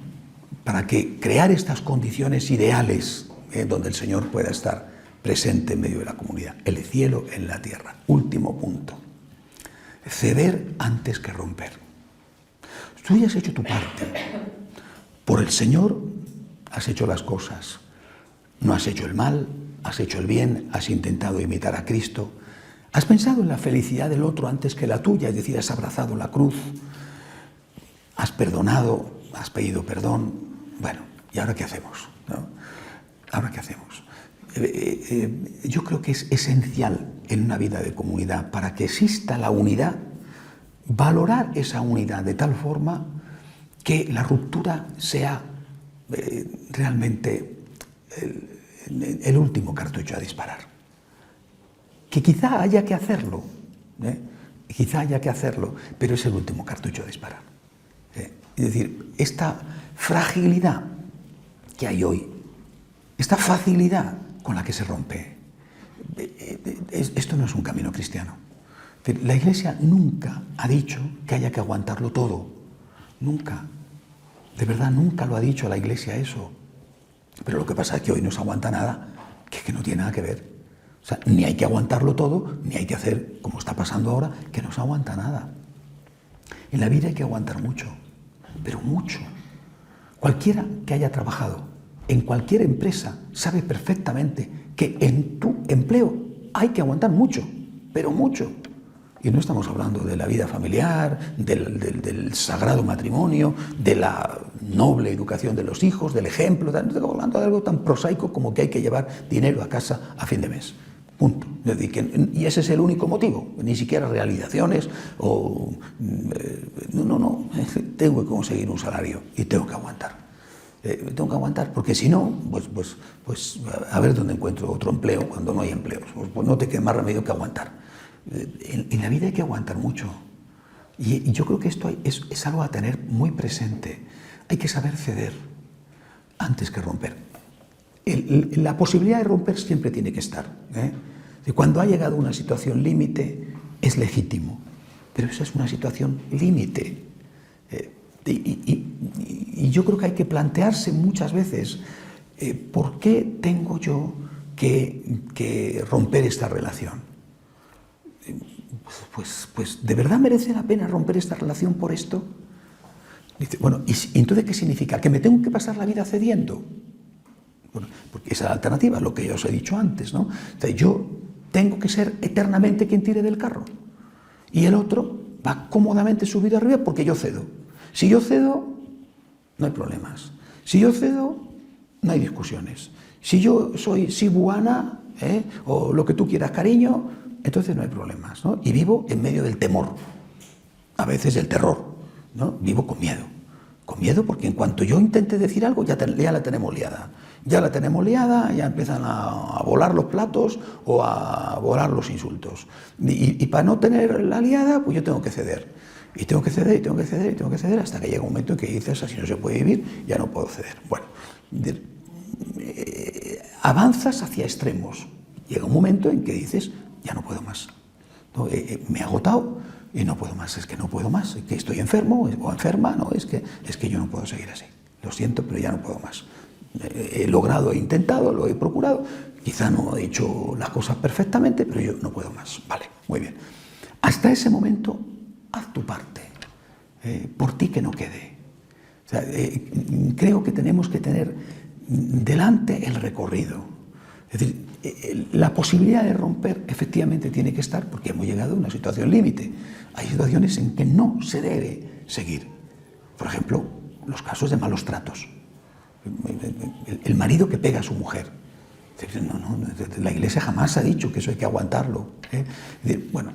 para que crear estas condiciones ideales donde el Señor pueda estar presente en medio de la comunidad, el cielo en la tierra. Último punto, ceder antes que romper. Tú ya has hecho tu parte. Por el Señor has hecho las cosas. No has hecho el mal, has hecho el bien, has intentado imitar a Cristo. Has pensado en la felicidad del otro antes que la tuya, es decir, has abrazado la cruz, has perdonado, has pedido perdón. Bueno, ¿y ahora qué hacemos? ¿No? ¿Ahora qué hacemos? Yo creo que es esencial en una vida de comunidad, para que exista la unidad, valorar esa unidad de tal forma que la ruptura sea realmente el último cartucho a disparar. Que quizá haya que hacerlo, pero es el último cartucho a disparar. Es decir, esta fragilidad que hay hoy, esta facilidad con la que se rompe, esto no es un camino cristiano. Es decir, la Iglesia nunca ha dicho que haya que aguantarlo todo, nunca. De verdad, nunca lo ha dicho la Iglesia eso. Pero lo que pasa es que hoy no se aguanta nada, que no tiene nada que ver. O sea, ni hay que aguantarlo todo, ni hay que hacer, como está pasando ahora, que no se aguanta nada. En la vida hay que aguantar mucho, pero mucho. Cualquiera que haya trabajado en cualquier empresa sabe perfectamente que en tu empleo hay que aguantar mucho, pero mucho. Y no estamos hablando de la vida familiar, del sagrado matrimonio, de la noble educación de los hijos, del ejemplo. No estamos hablando de algo tan prosaico como que hay que llevar dinero a casa a fin de mes. Punto. Es decir, y ese es el único motivo, ni siquiera realizaciones o... No, tengo que conseguir un salario y tengo que aguantar. Tengo que aguantar, porque si no, pues a ver dónde encuentro otro empleo cuando no hay empleos. Pues no te queda más remedio que aguantar. En la vida hay que aguantar mucho. Y yo creo que esto es algo a tener muy presente. Hay que saber ceder antes que romper. La posibilidad de romper siempre tiene que estar. Cuando ha llegado una situación límite, es legítimo. Pero esa es una situación límite. Y yo creo que hay que plantearse muchas veces ¿por qué tengo yo que romper esta relación? Pues ¿de verdad merece la pena romper esta relación por esto? Dice, bueno, ¿y entonces qué significa? ¿Que me tengo que pasar la vida cediendo? Bueno, porque esa es la alternativa, lo que ya os he dicho antes, ¿no? O sea, yo tengo que ser eternamente quien tire del carro. Y el otro va cómodamente subido arriba porque yo cedo. Si yo cedo, no hay problemas. Si yo cedo, no hay discusiones. Si yo soy sibuana, o lo que tú quieras, cariño, entonces no hay problemas, ¿no? Y vivo en medio del temor, a veces del terror, ¿no? Vivo con miedo porque en cuanto yo intente decir algo ya la tenemos liada. Ya la tenemos liada, ya empiezan a volar los platos o a volar los insultos. Y para no tener la liada, pues yo tengo que ceder. Y tengo que ceder, y tengo que ceder, y tengo que ceder, hasta que llega un momento en que dices, así no se puede vivir, ya no puedo ceder. Bueno, avanzas hacia extremos. Llega un momento en que dices, ya no puedo más. ¿no? Me he agotado y no puedo más, es que no puedo más, es que estoy enfermo o enferma, no, es que yo no puedo seguir así. Lo siento, pero ya no puedo más. He logrado, he intentado, lo he procurado, quizá no he hecho las cosas perfectamente, pero yo no puedo más. Vale, muy bien. Hasta ese momento, haz tu parte, por ti que no quede. O sea, creo que tenemos que tener delante el recorrido. Es decir, la posibilidad de romper efectivamente tiene que estar porque hemos llegado a una situación límite. Hay situaciones en que no se debe seguir. Por ejemplo, los casos de malos tratos. El marido que pega a su mujer. No, la Iglesia jamás ha dicho que eso hay que aguantarlo. Bueno,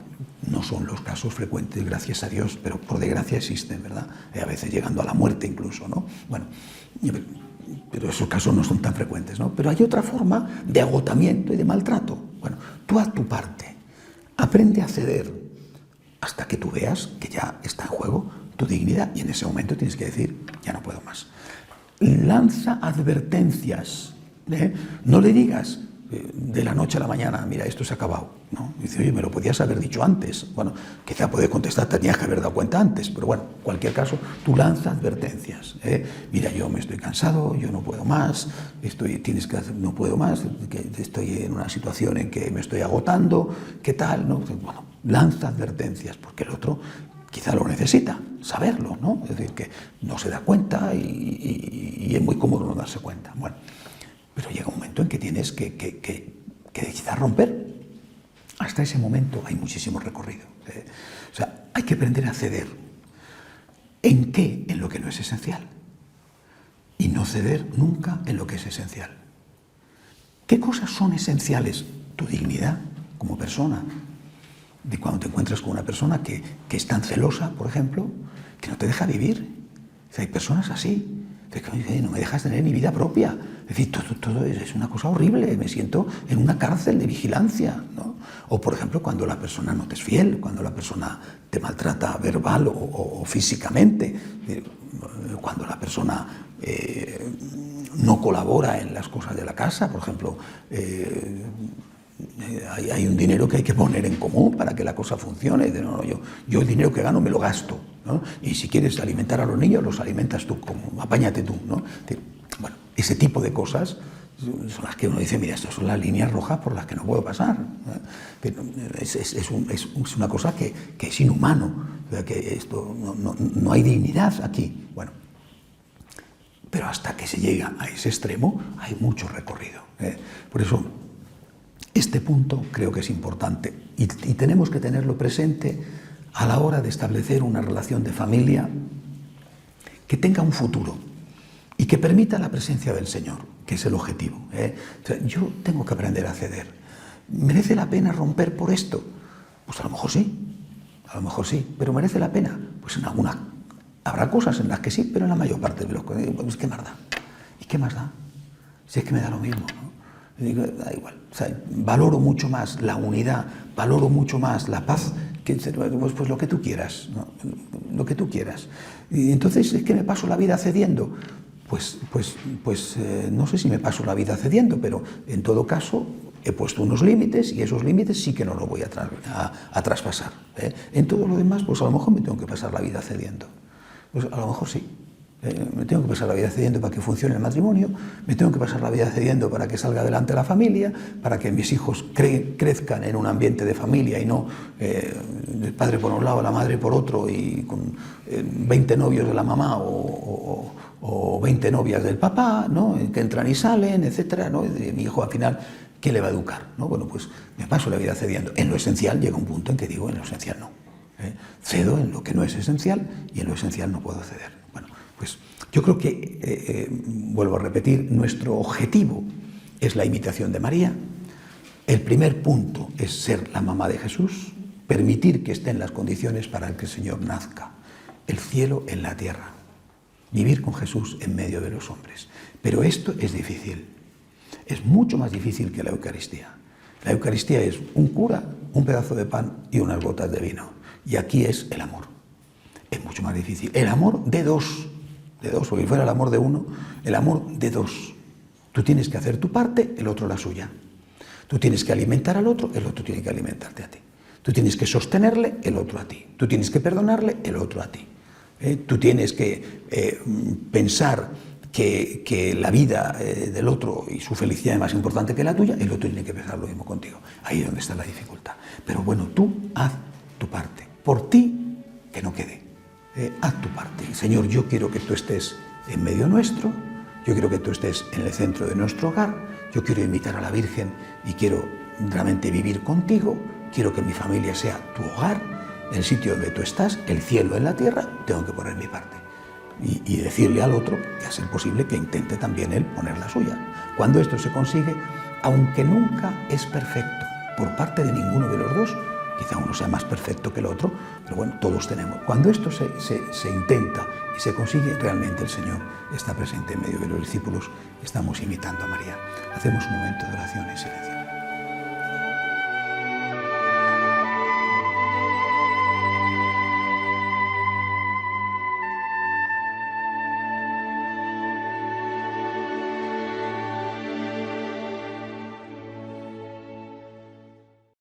no son los casos frecuentes, gracias a Dios, pero por desgracia existen, ¿verdad? A veces llegando a la muerte incluso, ¿no? Bueno, pero esos casos no son tan frecuentes, ¿no? Pero hay otra forma de agotamiento y de maltrato. Bueno, tú haz tu parte, aprende a ceder hasta que tú veas que ya está en juego tu dignidad y en ese momento tienes que decir, ya no puedo más. Lanza advertencias, no le digas de la noche a la mañana, mira, esto se ha acabado, ¿no? Dice, oye, me lo podías haber dicho antes. Bueno, quizá puede contestar, tenías que haber dado cuenta antes, pero bueno, en cualquier caso, tú lanza advertencias. Mira, yo me estoy cansado, yo no puedo más, no puedo más, que estoy en una situación en que me estoy agotando, ¿qué tal? ¿No? Bueno, lanza advertencias, porque el otro quizá lo necesita, saberlo, ¿no? Es decir, que no se da cuenta y es muy cómodo no darse cuenta. Bueno, pero llega un momento en que tienes que quizás romper. Hasta ese momento hay muchísimo recorrido. O sea, hay que aprender a ceder. ¿En qué? En lo que no es esencial. Y no ceder nunca en lo que es esencial. ¿Qué cosas son esenciales? Tu dignidad como persona. De cuando te encuentras con una persona que es tan celosa, por ejemplo, que no te deja vivir. O sea, hay personas así. Que no me dejas tener ni vida propia. Es decir, todo es una cosa horrible, me siento en una cárcel de vigilancia, ¿no? O, por ejemplo, cuando la persona no te es fiel, cuando la persona te maltrata verbal o físicamente, cuando la persona no colabora en las cosas de la casa, por ejemplo, hay un dinero que hay que poner en común para que la cosa funcione. Yo el dinero que gano me lo gasto, ¿no? Y si quieres alimentar a los niños, los alimentas tú, apáñate tú, ¿no? Bueno, ese tipo de cosas son las que uno dice, mira, estas son las líneas rojas por las que no puedo pasar. Es una cosa que es inhumano, o sea, que esto no hay dignidad aquí. Bueno, pero hasta que se llega a ese extremo hay mucho recorrido. Por eso, este punto creo que es importante y tenemos que tenerlo presente a la hora de establecer una relación de familia que tenga un futuro y que permita la presencia del Señor, que es el objetivo. O sea, yo tengo que aprender a ceder. ¿Merece la pena romper por esto? Pues a lo mejor sí, pero ¿merece la pena? Pues en algunas habrá cosas en las que sí, pero en la mayor parte de los casos, pues ¿qué más da? ¿Y qué más da? Si es que me da lo mismo, ¿no? Digo, da igual. O sea, valoro mucho más la unidad, valoro mucho más la paz, que pues lo que tú quieras, ¿no? Lo que tú quieras. Y entonces, ¿es que me paso la vida cediendo? Pues no sé si me paso la vida cediendo, pero en todo caso he puesto unos límites y esos límites sí que no los voy a traspasar. En todo lo demás, pues a lo mejor me tengo que pasar la vida cediendo. Pues a lo mejor sí. Me tengo que pasar la vida cediendo para que funcione el matrimonio, me tengo que pasar la vida cediendo para que salga adelante la familia, para que mis hijos crezcan en un ambiente de familia y no el padre por un lado, la madre por otro y con 20 novios de la mamá o 20 novias del papá, ¿no? Que entran y salen, etcétera, ¿no? Y mi hijo al final, ¿qué le va a educar? ¿No? Bueno, pues me paso la vida cediendo. En lo esencial llega un punto en que digo, en lo esencial no. Cedo en lo que no es esencial y en lo esencial no puedo ceder. Bueno, pues yo creo que, vuelvo a repetir, nuestro objetivo es la imitación de María. El primer punto es ser la mamá de Jesús, permitir que estén las condiciones para que el Señor nazca, el cielo en la tierra, vivir con Jesús en medio de los hombres. Pero esto es difícil, es mucho más difícil que la Eucaristía. La Eucaristía es un cura, un pedazo de pan y unas gotas de vino. Y aquí es el amor. Es mucho más difícil. El amor de dos, porque si fuera el amor de uno, el amor de dos. Tú tienes que hacer tu parte, el otro la suya. Tú tienes que alimentar al otro, el otro tiene que alimentarte a ti. Tú tienes que sostenerle, el otro a ti. Tú tienes que perdonarle, el otro a ti. Tú tienes que pensar que la vida del otro y su felicidad es más importante que la tuya, el otro tiene que pensar lo mismo contigo. Ahí es donde está la dificultad. Pero bueno, tú haz tu parte. Por ti, que no quede. Haz tu parte. Señor, yo quiero que tú estés en medio nuestro, yo quiero que tú estés en el centro de nuestro hogar, yo quiero invitar a la Virgen y quiero realmente vivir contigo, quiero que mi familia sea tu hogar, el sitio donde tú estás, el cielo en la tierra, tengo que poner mi parte. Y decirle al otro que a ser posible que intente también él poner la suya. Cuando esto se consigue, aunque nunca es perfecto por parte de ninguno de los dos, quizá uno sea más perfecto que el otro, pero bueno, todos tenemos. Cuando esto se intenta y se consigue, realmente el Señor está presente en medio de los discípulos. Estamos imitando a María. Hacemos un momento de oración en silencio.